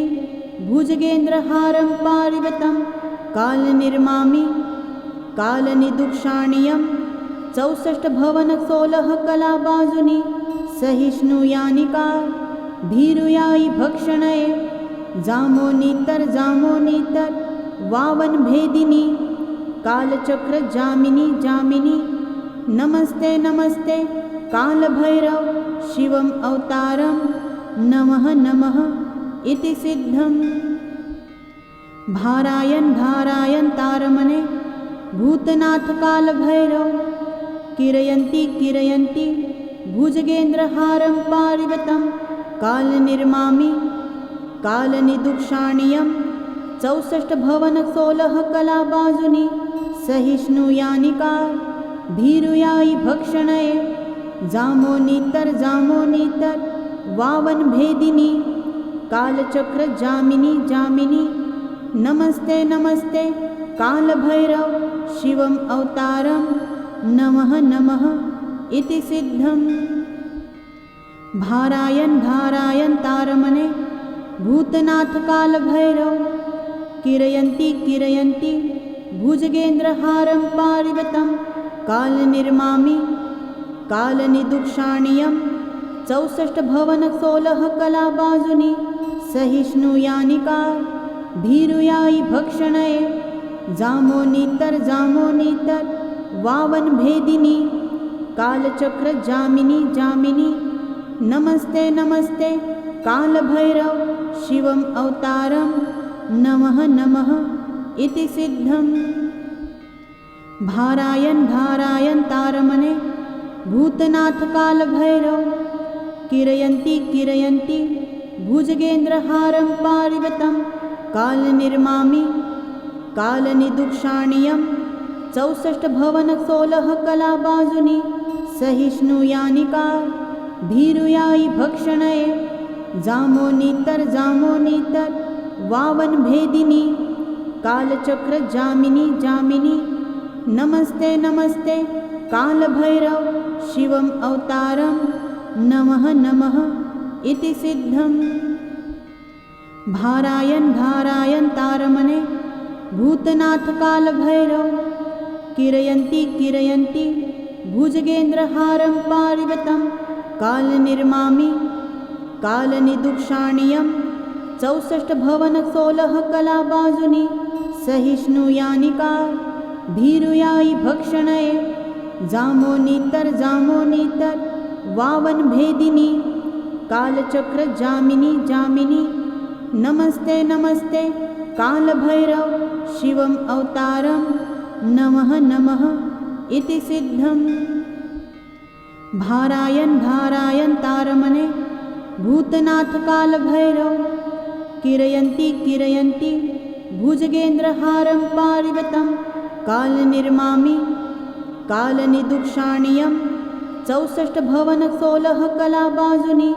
भुजगेन्द्रहारं पारिवतं कालनिर्मामि कालनिदुक्षाणीयं 64 भवन 16 कलाबाजुनि सहिष्णुयानिका भीरुयायि भक्षणये जामोनीतर जामोनीतर वावन भेदिनी कालचक्र जामिनी जामिनी नमस्ते नमस्ते कालभैरव शिवम अवतारम नमः नमः इति सिद्धम्। भारायन् भारायन् तारमणे भूतनाथ कालभैरव किरयन्ति किरयन्ति भुजगेन्द्रहारं पारिवतं कालनिर्मामि कालनिदुक्षाणीयं 64 भवन 16 कलाबाजुनि सहिष्णुयानिका भीरुयायि भक्षणये जामोनीतर जामोनीतर वावन भेदिनी कालचक्र जामिनी जामिनी नमस्ते नमस्ते कालभैरव शिवम अवतारम नमः नमः इति सिद्धम्। भारायन् भारायन् तारमणे भूतनाथ कालभैरव किरयन्ति किरयन्ति भुजगेन्द्रहारं पारिवतं कालनिर्मामि कालनिदुक्षाणीयं 64 भवन 16 कलाबाजुनि सहिष्णुयानिका भीरुयायि भक्षणये जामोनीतर जामोनीतर वावन भेदिनी कालचक्र जामिनी जामिनी नमस्ते नमस्ते कालभैरव शिवम अवतारम नमः नमः इति सिद्धम्। भारायण भारायण तारमणे भूतनाथ कालभैरव किरयन्ति किरयन्ति भुजगेन्द्रहारं पारिवतं कालनिर्मामि कालनिदुक्षाणीयं 64 भवन 16 कलाबाजुनी सहिष्णुयानिका भीरुयायि भक्षणये जामोनीतर जामोनीतर वावन भेदिनी कालचक्र जामिनी जामिनी नमस्ते नमस्ते कालभैरव शिवम अवतारम नमः नमः इति सिद्धम्। भारायण भारायण तारमणे भूतनाथ कालभैरव किरयन्ति किरयन्ति भुजगेन्द्रहारं पारिवतं कालनिर्मामि कालनिदुक्षाणीयं 64 भवन 16 कलाबाजुनी सहिष्णुयानिका भीरुयायि भक्षणये जामोनीतर जामोनीतर वावन भेदिनी कालचक्र जामिनी जामिनी नमस्ते नमस्ते कालभैरव शिवम अवतारम नमः नमः इति सिद्धम्। भारायण भारायण तारमणे भूतनाथ कालभैरव किरयन्ति किरयन्ति भुजगेन्द्रहारं पारिवतं कालनिर्मामि कालनिदुक्षाणीयं 64 भवन 16 कलाबाजुनी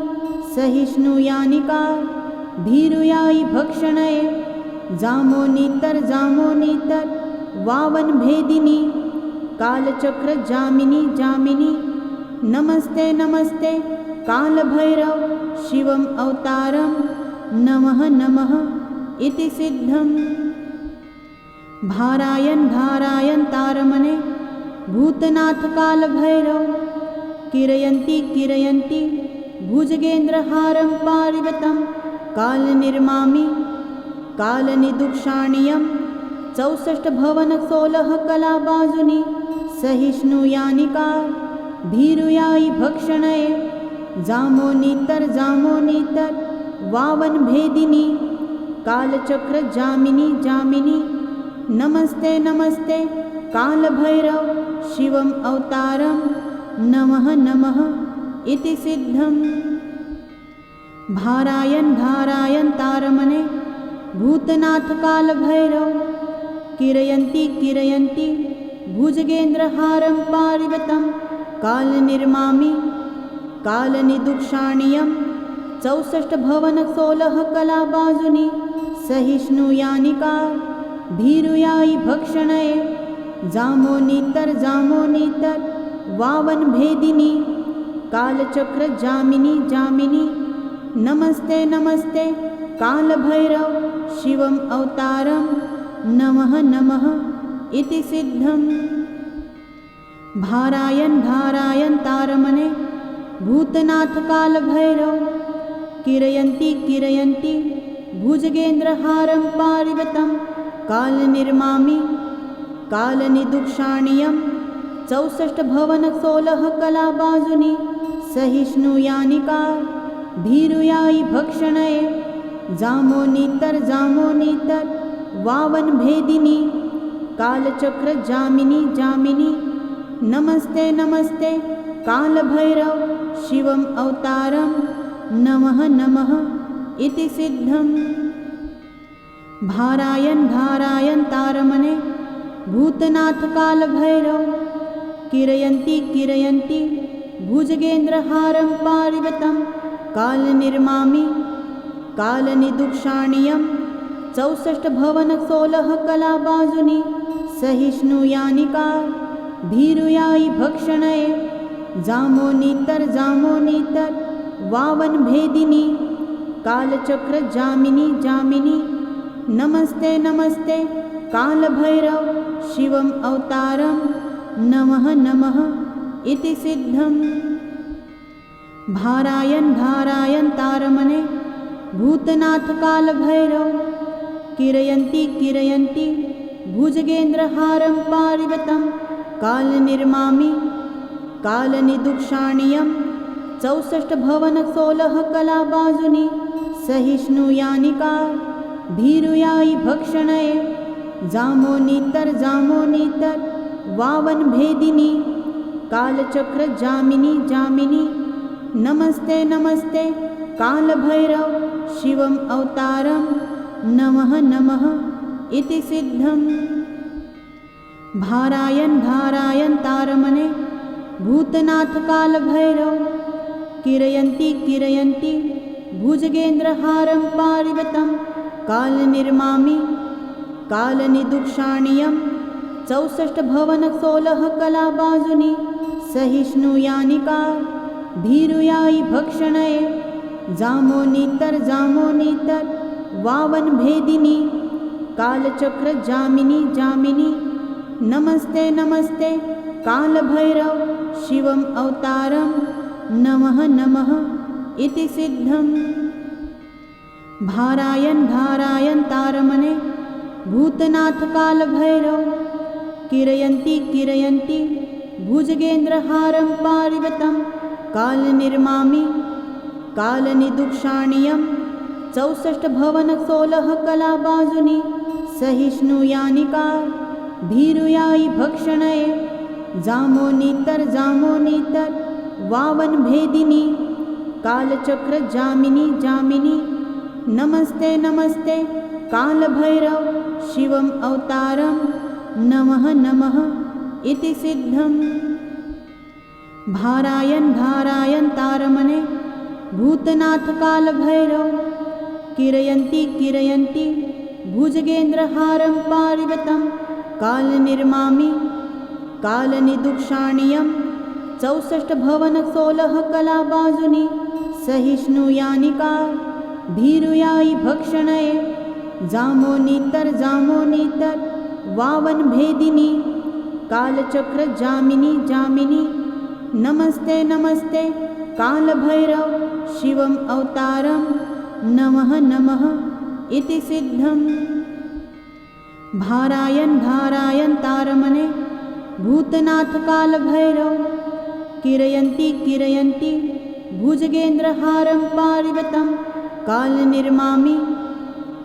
सहिष्णुयानिका भीरुयायि भक्षणये जामोनीतर जामोनीतर वावन भेदिनी कालचक्र जामिनी जामिनी नमस्ते नमस्ते कालभैरव शिवम अवतारम नमः नमः इति सिद्धम्। भारायण भारायण तारमणे भूतनाथ कालभैरव किरयन्ति किरयन्ति भुजगेन्द्रहारं पारिवतं कालनिर्मामि कालनिदुक्षाणीयं 64 भवन 16 कलाबाजुनी सहिष्णुयानिका भीरुयायि भक्षणये जामोनीतर जामोनीतर वावन भेदिनी कालचक्र जामिनी जामिनी नमस्ते नमस्ते कालभैरव शिवम अवतारम नमः नमः इति सिद्धम्। भारायण भारायण तारमणे भूतनाथ कालभैरव किरयन्ति किरयन्ति भुजगेन्द्रहारं पारिवतं कालनिर्मामि कालनिदुक्षाणीयं 64 भवन 16 कलाबाजुनी सहिष्णुयानिका भीरुयायि भक्षणये जामोनीतर जामोनीतर वावन भेदिनी कालचक्र जामिनी जामिनी नमस्ते नमस्ते कालभैरव शिवम अवतारम नमः नमः इति सिद्धम्। भारायण भारायण तारमणे भूतनाथ कालभैरव किरयन्ति किरयन्ति भुजगेन्द्रहारं पारिवतं कालनिर्मामि कालनिदुक्षाणीयं 64 भवन 16 कलाबाजुनी सहिष्णुयानिका भीरुयायि भक्षणये जामोनीतर जामोनीतर वावन भेदिनी कालचक्र जामिनी जामिनी नमस्ते नमस्ते कालभैरव शिवम अवतारम नमः नमः इति सिद्धम्। भारायण भारायण तारमणे भूतनाथ कालभैरव किरयन्ति किरयन्ति भुजगेन्द्रहारं पारिवतं कालनिर्मामि कालनिदुक्षाणीयं 64 भवन 16 कलाबाजुनी सहिष्णुयानिका भीरुयायि भक्षणये जामोनीतर जामोनीतर वावन भेदिनी कालचक्र जामिनी जामिनी नमस्ते नमस्ते कालभैरव शिवम अवतारम नमः नमः इति सिद्धम्। भारायण भारायण तारमणे भूतनाथ कालभैरव किरयन्ति किरयन्ति भुजगेन्द्रहारं पारिवतं कालनिर्मामि कालनिदुक्षाणीयं 64 भवन 16 कलाबाजुनि सहिष्णुयानिका भीरुयायि भक्षणये जामोनीतर वावन भेदिनी कालचक्र जामिनी जामिनी नमस्ते नमस्ते कालभैरव शिवम अवतारम नमः नमः इति सिद्धम्। भारायण भारायण तारमणे भूतनाथ कालभैरव किरयन्ति किरयन्ति भुजगेन्द्रहारं पारिवतं कालनिर्मामि कालनिदुक्षाणीयं 64 भवन 16 कलाबाजुनि सहिष्णुयानिका भीरुयायि भक्षणये जामोनीतर वावन भेदिनी कालचक्र जामिनी जामिनी नमस्ते नमस्ते कालभैरव शिवम अवतारम नमः नमः इति सिद्धम्। भारायण भारायण तारमणे भूतनाथ कालभैरव किरयन्ति किरयन्ति भुजगेन्द्रहारं पारिवतं कालनिर्मामि कालनिदुक्षाणीयं 64 भवन 16 कलाबाजुनि सहिष्णुयानिका भीरुयायि भक्षणये जामोनीतर वावन भेदिनी कालचक्र जामिनी जामिनी नमस्ते नमस्ते कालभैरव शिवम अवतारम नमः नमः इति सिद्धम्। भारायण भारायण तारमणे भूतनाथ कालभैरव किरयन्ति किरयन्ति भुजगेन्द्रहारं पारिवतं कालनिर्मामि कालनिदुक्षाणीयं 64 भवन 16 कलाबाजुनि सहिष्णुयानिका भीरुयायि भक्षणये जामोनीतर वावन भेदिनी कालचक्र जामिनी जामिनी नमस्ते नमस्ते कालभैरव शिवम अवतारम नमः नमः इति सिद्धम्। भारायण भारायण तारमणे भूतनाथ कालभैरव किरयन्ति किरयन्ति भुजगेन्द्रहारं पारिवतं कालनिर्मामि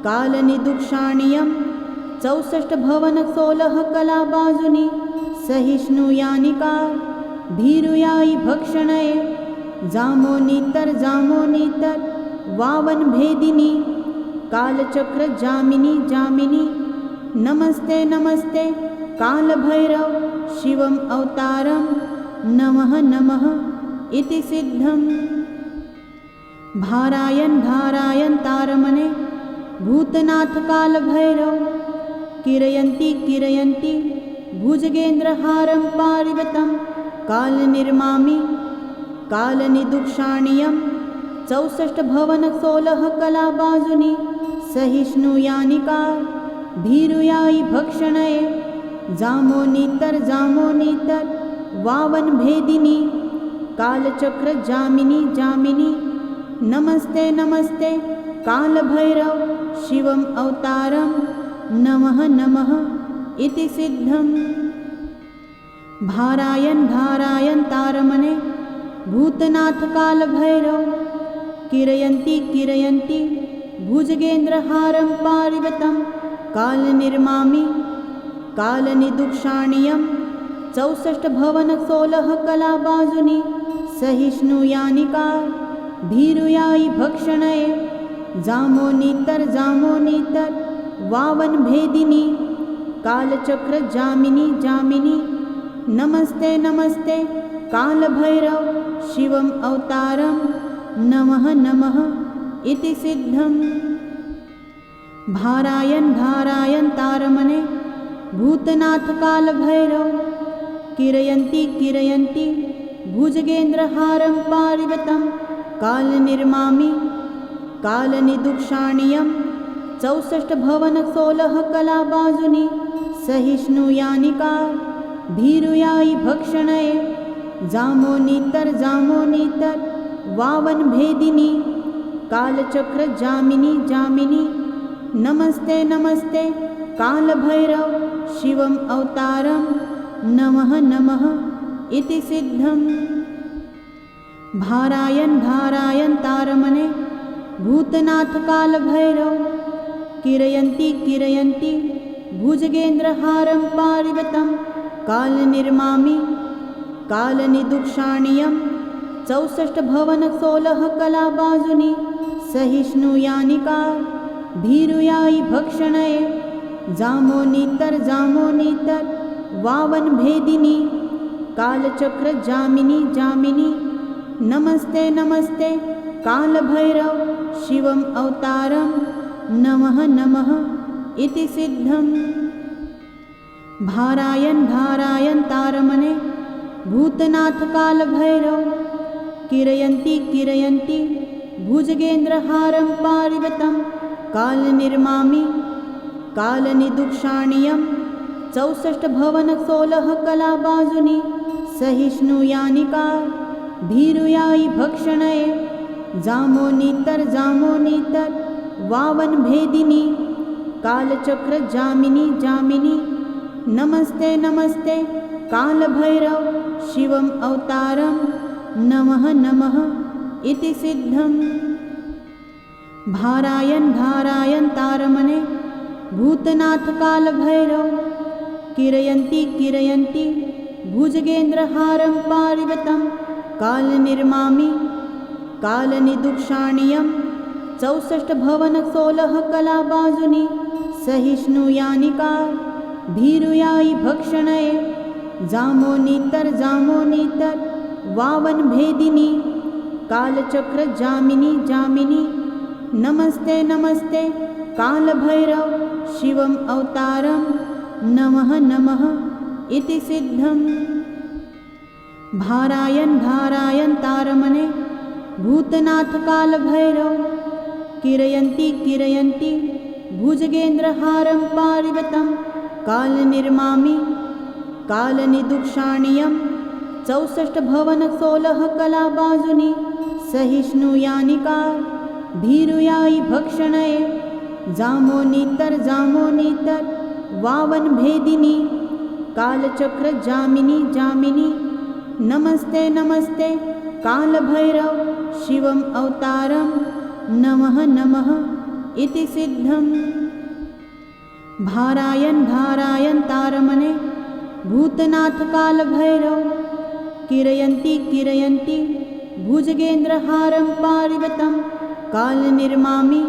कालनिदुक्षाणीयं 64 भवन 16 कलाबाजुनि सहिष्णुयानिका भीरुयायि भक्षणये जामोनीतर वावन भेदिनी कालचक्र जामिनी जामिनी नमस्ते नमस्ते कालभैरव शिवम अवतारम नमः नमः इति सिद्धम्। भारायण भारायण तारमणे भूतनाथ कालभैरव किरयन्ति किरयन्ति भुजगेन्द्रहारं पारिवतं कालनिर्मामि कालनिदुक्षाणीयं 64 भवन 16 कलाबाजुनि सहिष्णुयानिका भीरुयायि भक्षणये जामोनीतर वावन भेदिनी कालचक्र जामिनी जामिनी नमस्ते नमस्ते कालभैरव शिवम अवतारम नमः नमः इति सिद्धम्। भारायण भारायण तारमणे भूतनाथ कालभैरव किरयन्ति किरयन्ति भुजगेन्द्रहारं पारिवतं कालनिर्मामि कालनिदुक्षाणीयं 64 भवन 16 कलाबाजुनि सहिष्णुयानिका भीरुयायि भक्षणये जामोनीतर वावन भेदिनी कालचक्र जामिनी जामिनी नमस्ते नमस्ते कालभैरव शिवम अवतारम नमः नमः इति सिद्धम्। भारायण भारायण तारमणे भूतनाथ कालभैरव किरयन्ति किरयन्ति भुजगेन्द्रहारं पारिवतं कालनिर्मामि कालनिदुक्षाणीयं 64 भवन 16 कलाबाजुनि सहिष्णुयानिका भीरुयायि भक्षणये जामोनीतर वावन भेदिनी कालचक्र जामिनी जामिनी नमस्ते नमस्ते कालभैरव शिवम् अवतारं नमः नमः इति सिद्धम्। भारायण भारायण तारमणे भूतनाथ कालभैरव किरयन्ति किरयन्ति भुजगेन्द्रहारं पारिवतं कालनिर्मामि कालनिदुक्षाणीयं 64 भवन 16 कलाबाजुनि सहिष्णुयानिका भीरुयायि भक्षणये जामोनीतर जामोनीतर वावन भेदिनी कालचक्र जामिनी जामिनी नमस्ते नमस्ते कालभैरव शिवम् अवतारं नमः नमः इति सिद्धम्। भारायण भारायण तारमणे भूतनाथ कालभैरव किरयन्ति किरयन्ति भुजगेन्द्रहारं पारिवतं कालनिर्मामि कालनिदुक्षाणीयं 64 भवन 16 कलाबाजुनि सहिष्णुयानिका भीरुयायि भक्षणये जामोनीतर जामोनीतर वावन भेदिनी कालचक्र जामिनी जामिनी नमस्ते नमस्ते कालभैरव शिवम् अवतारं नमः नमः इति सिद्धम्। भारायण भारायण तारमणे भूतनाथ कालभैरव किरयन्ति किरयन्ति भुजगेन्द्रहारं पारिवतं कालनिर्मामि कालनिदुक्षाणीयं 64 भवन 16 कलाबाजुनि सहिष्णुयानिका भीरुयायि भक्षणये जामोनीतर जामोनीतर वावन भेदिनी कालचक्र जामिनी जामिनी नमस्ते नमस्ते कालभैरव शिवम् अवतारं नमः नमः इति सिद्धम्। भारायण भारायण तारमणे भूतनाथ कालभैरव किरयन्ति किरयन्ति भुजगेन्द्रहारं पारिवतं कालनिर्मामि कालनिदुक्षाणीयं 64 भवन 16 कलाबाजुनि सहिष्णुयानिका भीरुयायि भक्षणये जामोनीतर जामोनीतर वावन भेदिनी कालचक्र जामिनी जामिनी नमस्ते नमस्ते कालभैरव शिवम् अवतारं नमः नमः इति सिद्धम्। भारायण भारायण तारमणे भूतनाथ कालभैरव किरयन्ति किरयन्ति भुजगेन्द्रहारं पारिवतं कालनिर्मामि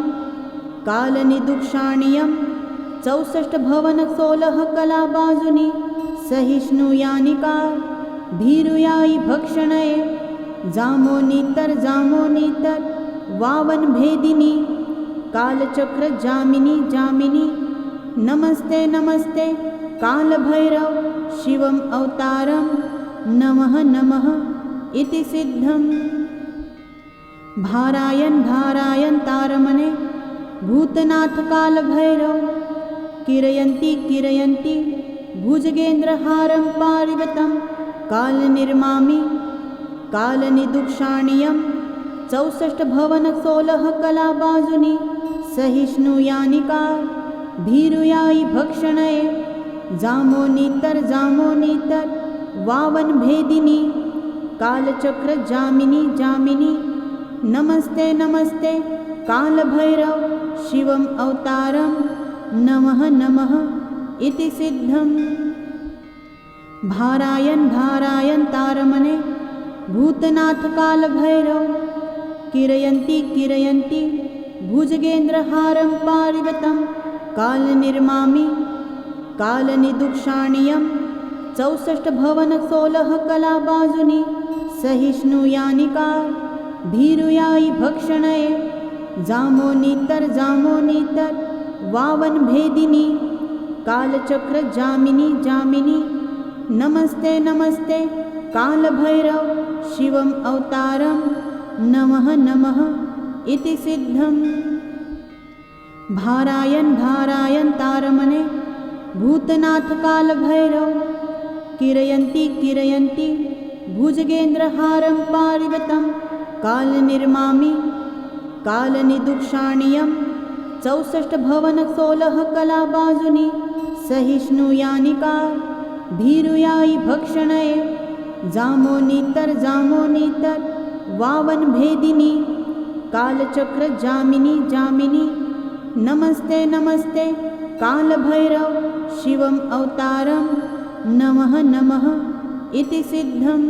कालनिदुक्षाणीयं 64 भवन 16 कलाबाजुनि सहिष्णुयानिका भीरुयायि भक्षणये जामोनीतर जामोनीतर वावन भेदिनी कालचक्र जामिनी जामिनी नमस्ते नमस्ते कालभैरव शिवम् अवतारं नमः नमः इति सिद्धम्। भारायण भारायण तारमणे भूतनाथ कालभैरव किरयन्ति किरयन्ति भुजगेन्द्रहारं पारिवतं कालनिर्मामि कालनिदुक्षाणीयं 64 भवन 16 कलाबाजुनि सहिष्णुयानिका भीरुयायि भक्षणये जामोनीतर जामोनीतर वावन भेदिनी कालचक्र जामिनी जामिनी नमस्ते नमस्ते कालभैरव शिवम् अवतारं नमः नमः इति सिद्धम्। भारायण भारायण तारमणे भूतनाथ कालभैरव किरयन्ति किरयन्ति भुजगेन्द्रहारं पारिवतं कालनिर्मामि कालनिदुक्षाणीयं 64 भवन 16 कलाबाजुनि सहिष्णुयानिका भीरुयायि भक्षणये जामोनीतर जामोनीतर वावन भेदिनी कालचक्र जामिनी जामिनी नमस्ते नमस्ते कालभैरव शिवम् अवतारं नमः नमः इति सिद्धम्। भारायण भारायण तारमणे भूतनाथ कालभैरव किरयन्ति किरयन्ति भुजगेन्द्रहारं पारिवतं कालनिर्मामि कालनिदुक्षाणीयं 64 भवन 16 कला बाजुनी सहिष्णुयानिका भीरुयाई भक्षणये जामोनीतर वावन भेदिनी कालचक्र जामिनी जामिनी नमस्ते नमस्ते काल भैरव शिवम अवतारम नमः नमः इति सिद्धम्।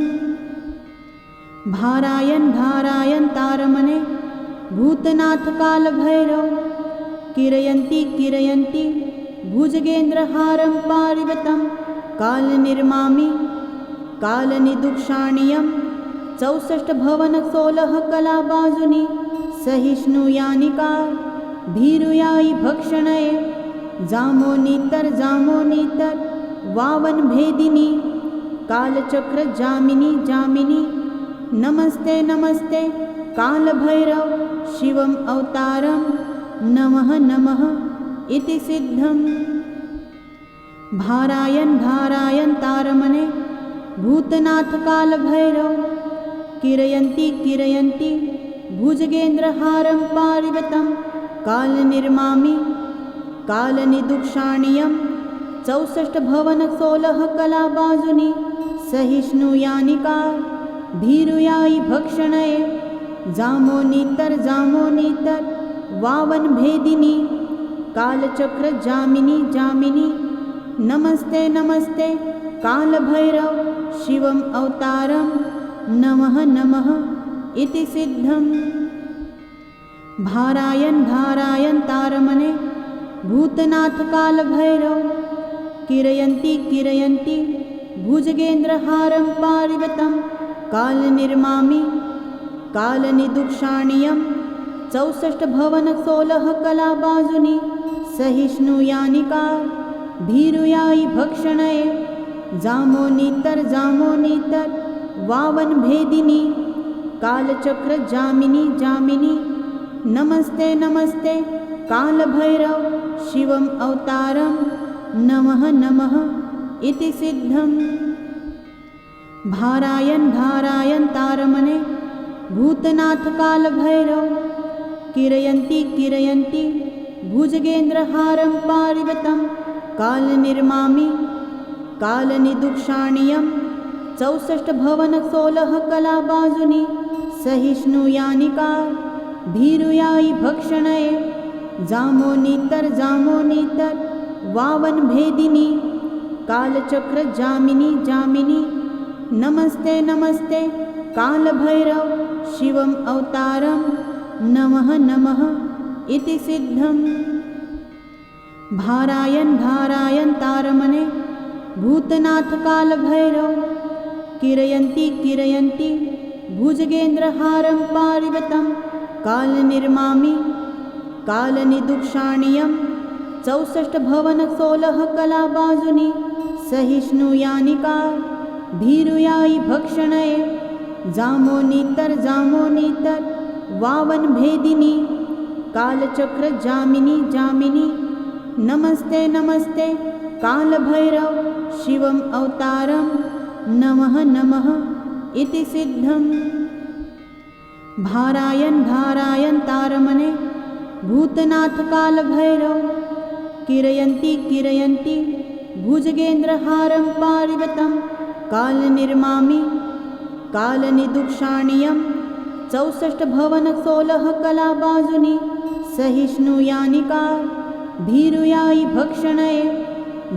भारायण भारायण तारमणे भूतनाथ काल भैरव किरयन्ति किरयन्ति भुजगेन्द्रहारं पारिवतं काल निर्मामि काल निदुक्षाणीयं 64 भवन 16 कला बाजुनी सहिष्णुयानिका भीरुयाई भक्षणये जामोनीतर वावन भेदिनी कालचक्र जामिनी जामिनी नमस्ते नमस्ते काल भैरव शिवम अवतारम नमः नमः इति सिद्धम्। भारायण भारायण तारमणे भूतनाथ काल भैरव किरयन्ति किरयन्ति भुजगेन्द्रहारं पारिवतं काल निर्मामि काल निदुक्षाणीयं 64 भवन 16 कला बाजुनी सहिष्णुयानिका भीरुयाई भक्षणये जामोनीतर वावन भेदिनी कालचक्र जामिनी जामिनी नमस्ते नमस्ते काल भैरव शिवम अवतारम नमः नमः इति सिद्धम्। भारायण भारायण तारमणे भूतनाथ काल भैरव किरयन्ति किरयन्ति भुजगेन्द्रहारं पारिवतं काल निर्मामि काल निदुक्षाणीयं 64 भवन 16 कला बाजुनी सहिष्णुयानिका भीरुयाई भक्षणये जामोनीतर वावन भेदिनी कालचक्र जामिनी जामिनी नमस्ते नमस्ते काल भैरव शिवम अवतारम नमः नमः इति सिद्धम्। भारायण भारायण तारमणे भूतनाथ काल भैरव किरयन्ति किरयन्ति भुजगेन्द्रहारं पारिवतं काल निर्मामि काल निदुक्षाणीयं 64 भवन 16 कला बाजुनी सहिष्णुयानिका भीरुयाई भक्षणये जामोनीतर वावन भेदिनी कालचक्र जामिनी जामिनी नमस्ते नमस्ते काल भैरव शिवम अवतारम नमः नमः इति सिद्धम्। भारायण भारायण तारमणे भूतनाथ काल भैरव किरयन्ति किरयन्ति भुजगेन्द्रहारं पारिवतं काल निर्मामि काल निदुक्षाणीयं 64 भवन 16 कला बाजुनी सहिष्णुयानिका भीरुयाई भक्षणये जामोनीतर वावन भेदिनी कालचक्र जामिनी जामिनी नमस्ते नमस्ते काल भैरव शिवम अवतारम नमः नमः इति सिद्धम्। भारायण भारायण तारमणे भूतनाथ काल भैरव किरयन्ति किरयन्ति भुजगेन्द्रहारं पारिवतं काल निर्मामि काल निदुक्षाणीयं 64 भवन 16 कला बाजुनी सहिष्णुयानिका भीरुयाई भक्षणये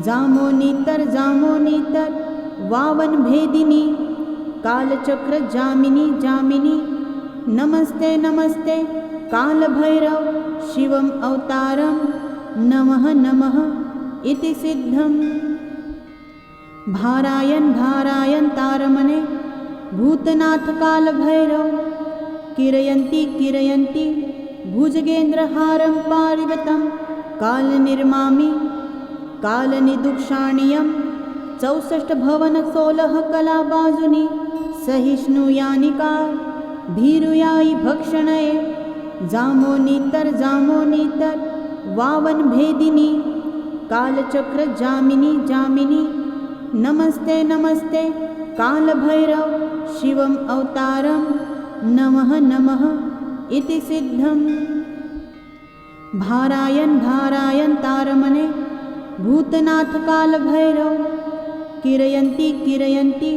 जामोनीतर वावन भेदिनी कालचक्र जामिनी जामिनी नमस्ते नमस्ते काल भैरव शिवम अवतारम नमः नमः इति सिद्धम्। भारायण भारायण तारमणे भूतनाथ काल भैरव किरयन्ति किरयन्ति भुजगेन्द्रहारं पारिवतं काल निर्मामि काल निदुक्षाणीयं 64 भवन 16 कला बाजुनी सहिष्णुयानिका भीरुयाई भक्षणये जामोनीतर वावन भेदिनी कालचक्र जामिनी जामिनी नमस्ते नमस्ते काल भैरव शिवम अवतारम नमः नमः इति सिद्धम्। भारायण भारायण तारमणे भूतनाथ कालभैरव किरयन्ति किरयन्ति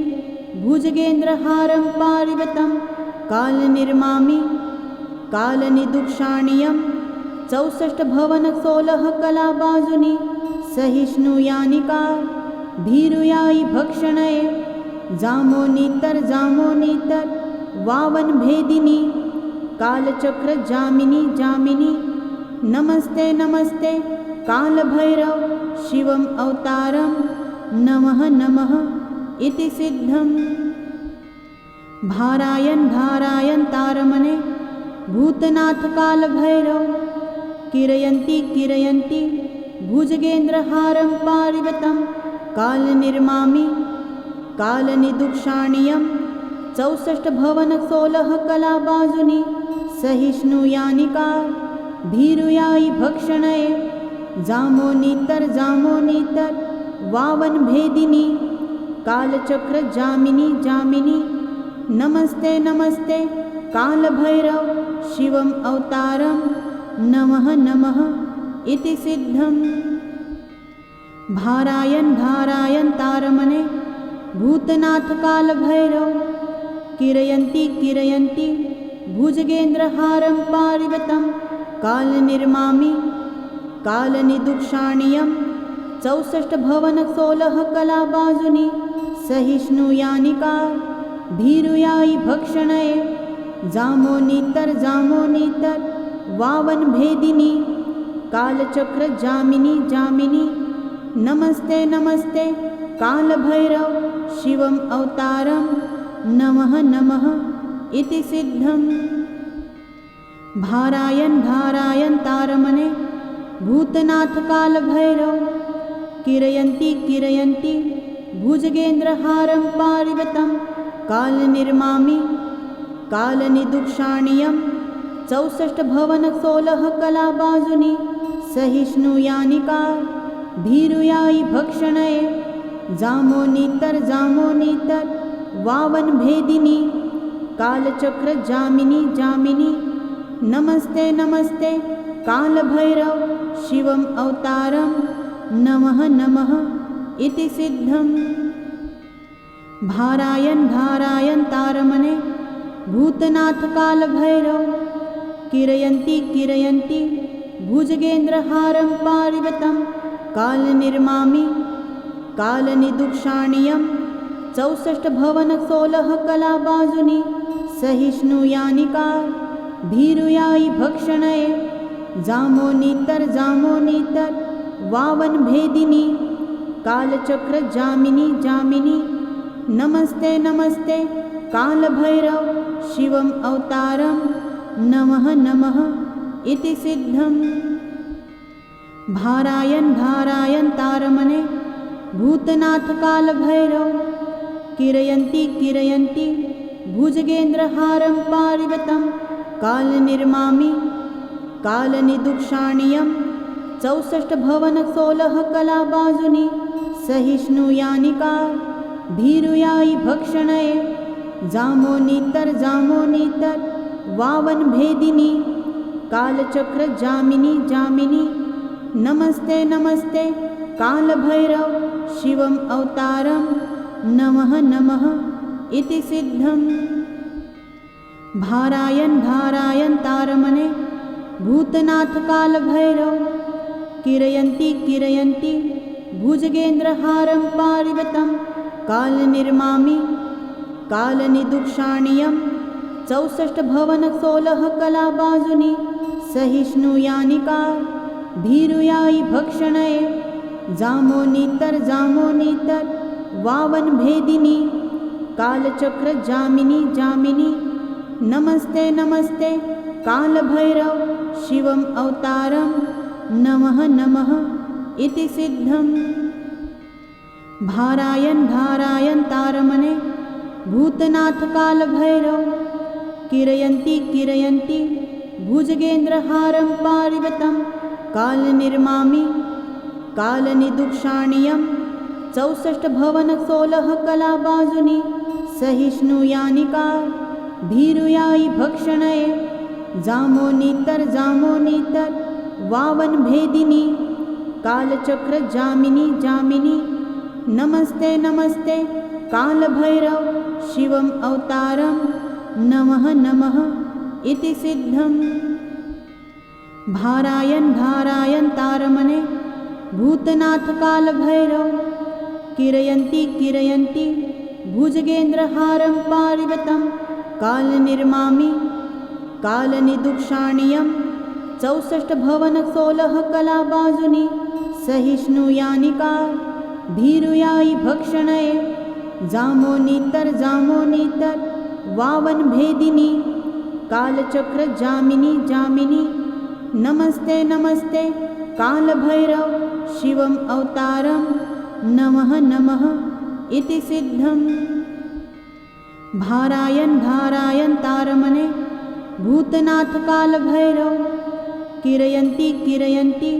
भुजगेन्द्रहारं पारिवतं कालनिर्मामि कालनिदुक्षाणीयं 64 भवन 16 कलाबाजुनी सहिष्णुयानिका भीरुयायि भक्षणये जामोनीतर जामोनीतर वावन भेदिनी कालचक्र जामिनी जामिनी नमस्ते नमस्ते कालभैरव शिवम अवतारम नमः नमः इति सिद्धम्। भारायण भारायण तारमणे भूतनाथ कालभैरव किरयन्ति किरयन्ति भुजगेन्द्रहारं पारिवतं कालनिर्मामि कालनिदुक्षाणीयं 64 भवन 16 कलाबाजुनी सहिष्णुयानिका भीरुयायि भक्षणये जामोनीतर जामोनीतर वावन भेदिनी कालचक्र जामिनी जामिनी नमस्ते नमस्ते कालभैरव शिवम अवतारम नमः नमः इति सिद्धम्। भारायण भारायण तारमणे भूतनाथ कालभैरव किरयन्ति किरयन्ति भुजगेन्द्रहारं पारिवतं कालनिर्मामि कालनिदुक्षाणीयं 64 भवन 16 कलाबाजुनी सहिष्णुयानिका भीरुयायि भक्षणये जामोनीतर जामोनीतर वावन भेदिनी कालचक्र जामिनी जामिनी नमस्ते नमस्ते कालभैरव शिवम अवतारम नमः नमः इति सिद्धम्। भारायण भारायण तारमणे भूतनाथ कालभैरव किरयन्ति किरयन्ति भुजगेन्द्रहारं पारिवतं कालनिर्मामि कालनिदुक्षाणीयं 64 भवन 16 कलाबाजुनी सहिष्णुयानिका भीरुयायि भक्षणये जामोनीतर जामोनीतर वावन भेदिनी कालचक्र जामिनी जामिनी नमस्ते नमस्ते कालभैरव शिवम अवतारम नमः नमः इति सिद्धम्। भारायण भारायण तारमणे भूतनाथ कालभैरव किरयन्ति किरयन्ति भुजगेन्द्रहारं पारिवतं कालनिर्मामि कालनिदुक्षाणीयं 64 भवन 16 कलाबाजुनी सहिष्णुयानिका भीरुयायि भक्षणये जामोनीतर जामोनीतर वावन भेदिनी कालचक्र जामिनी जामिनी नमस्ते नमस्ते कालभैरव शिवम अवतारम नमः नमः इति सिद्धम्। भारायण भारायण तारमणे भूतनाथ कालभैरव किरयन्ति किरयन्ति भुजगेन्द्रहारं पारिवतं कालनिर्मामि कालनिदुक्षाणीयं 64 भवन 16 कलाबाजुनी सहिष्णुयानिका भीरुयायि भक्षणये जामोनीतर जामोनीतर वावन भेदिनी कालचक्र जामिनी जामिनी नमस्ते नमस्ते कालभैरव शिवम अवतारम नमः नमः इति सिद्धम्। भारायण भारायण तारमणे भूतनाथ कालभैरव किरयन्ति किरयन्ति भुजगेन्द्रहारं पारिवतं कालनिर्मामि कालनिदुक्षाणीयं 64 भवन 16 कलाबाजुनी सहिष्णुयानिका भीरुयायि भक्षणये जामोनीतर जामोनीतर वावन भेदिनी कालचक्र जामिनी जामिनी नमस्ते नमस्ते कालभैरव शिवम अवतारम नमः नमः इति सिद्धम्। भारायण भारायण तारमणे भूतनाथ कालभैरव किरयन्ति किरयन्ति भुजगेन्द्रहारं पारिवतं कालनिर्मामि कालनिदुक्षाणीयं 64 भवन 16 कलाबाजुनी सहिष्णुयानिका भीरुयायि भक्षणये जामोनीतर जामोनीतर वावन भेदिनी कालचक्र जामिनी जामिनी नमस्ते नमस्ते कालभैरव शिवम अवतारम नमः नमः इति सिद्धम्। भारायण भारायण तारमणे भूतनाथ कालभैरव किरयन्ति किरयन्ति भुजगेन्द्रहारं पारिवतं कालनिर्मामि कालनिदुक्षाणीयं 64 भवन 16 कलाबाजुनी सहिष्णुयानिका भीरुयायि भक्षणये जामोनीतर जामोनीतर वावन भेदिनी कालचक्र जामिनी जामिनी नमस्ते नमस्ते कालभैरव शिवम अवतारम नमः नमः इति सिद्धम्। भारायण भारायण तारमणे भूतनाथ कालभैरव किरयन्ति किरयन्ति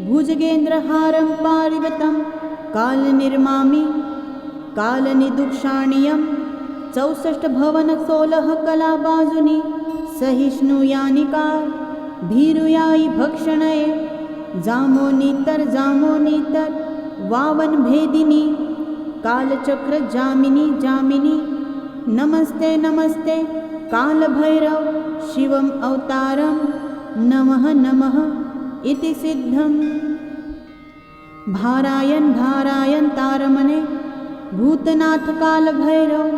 भुजगेन्द्रहारं पारिवतं कालनिर्मामि कालनिदुक्षाणीयं 64 भवन 16 कलाबाजुनी सहिष्णुयानिका भीरुयायि भक्षणये जामोनीतर जामोनीतर वावन भेदिनी कालचक्र जामिनी जामिनी नमस्ते नमस्ते कालभैरव शिवम अवतारम नमः नमः इति सिद्धम्। भारायण भारायण तारमणे भूतनाथ कालभैरव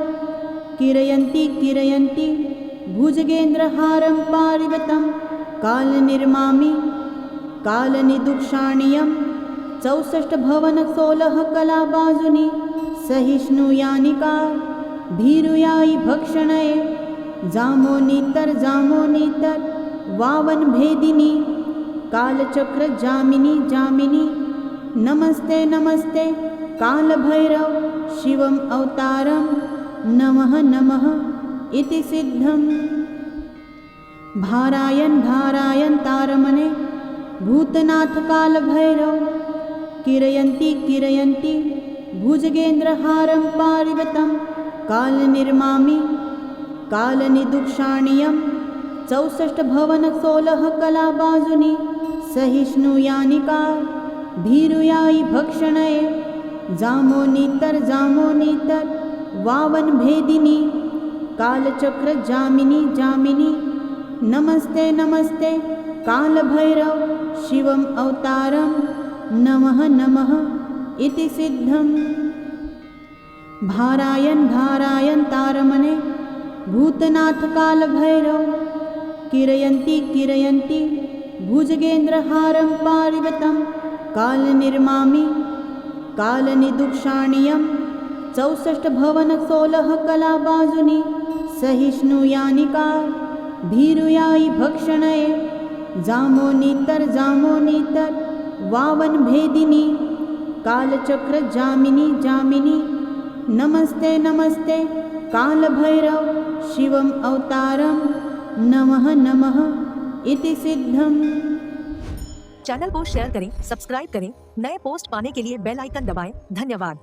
किरयन्ति किरयन्ति भुजगेन्द्रहारं पारिवतं कालनिर्मामि कालनिदुक्षाणीयं 64 भवन 16 कलाबाजुनी सहिष्णुयानिका भीरुयायि भक्षणये जामोनीतर जामोनीतर वावन भेदिनी कालचक्र जामिनी जामिनी नमस्ते नमस्ते कालभैरव शिवम अवतारम नमः नमः इति सिद्धम्। भारायण भारायण तारमणे भूतनाथ कालभैरव किरयन्ति किरयन्ति भुजगेन्द्रहारं पारिवतं कालनिर्मामि कालनिदुक्षाणीयं 64 भवन 16 कलाबाजुनी सहिष्णुयानिका भीरुयायि भक्षणये जामोनीतर जामोनीतर वावन भेदिनी कालचक्र जामिनी जामिनी नमस्ते नमस्ते कालभैरव शिवम अवतारम नमः नमः इति सिद्धम्। भारायण भारायण तारमणे भूतनाथ कालभैरव किरयन्ति किरयन्ति भुजगेन्द्रहारं पारिवतं कालनिर्मामि कालनिदुक्षाणीयं 64 भवन 16 कलाबाजुनी सहिष्णुयानिका भीरुयायि भक्षणये जामोनीतर जामोनीतर वावन भेदिनी कालचक्र जामिनी जामिनी नमस्ते नमस्ते कालभैरव शिवम अवतारम नमः नमः इति सिद्धम्। चैनल को शेयर करें, सब्सक्राइब करें, नए पोस्ट पाने के लिए बेल आइकन दबाएं। धन्यवाद।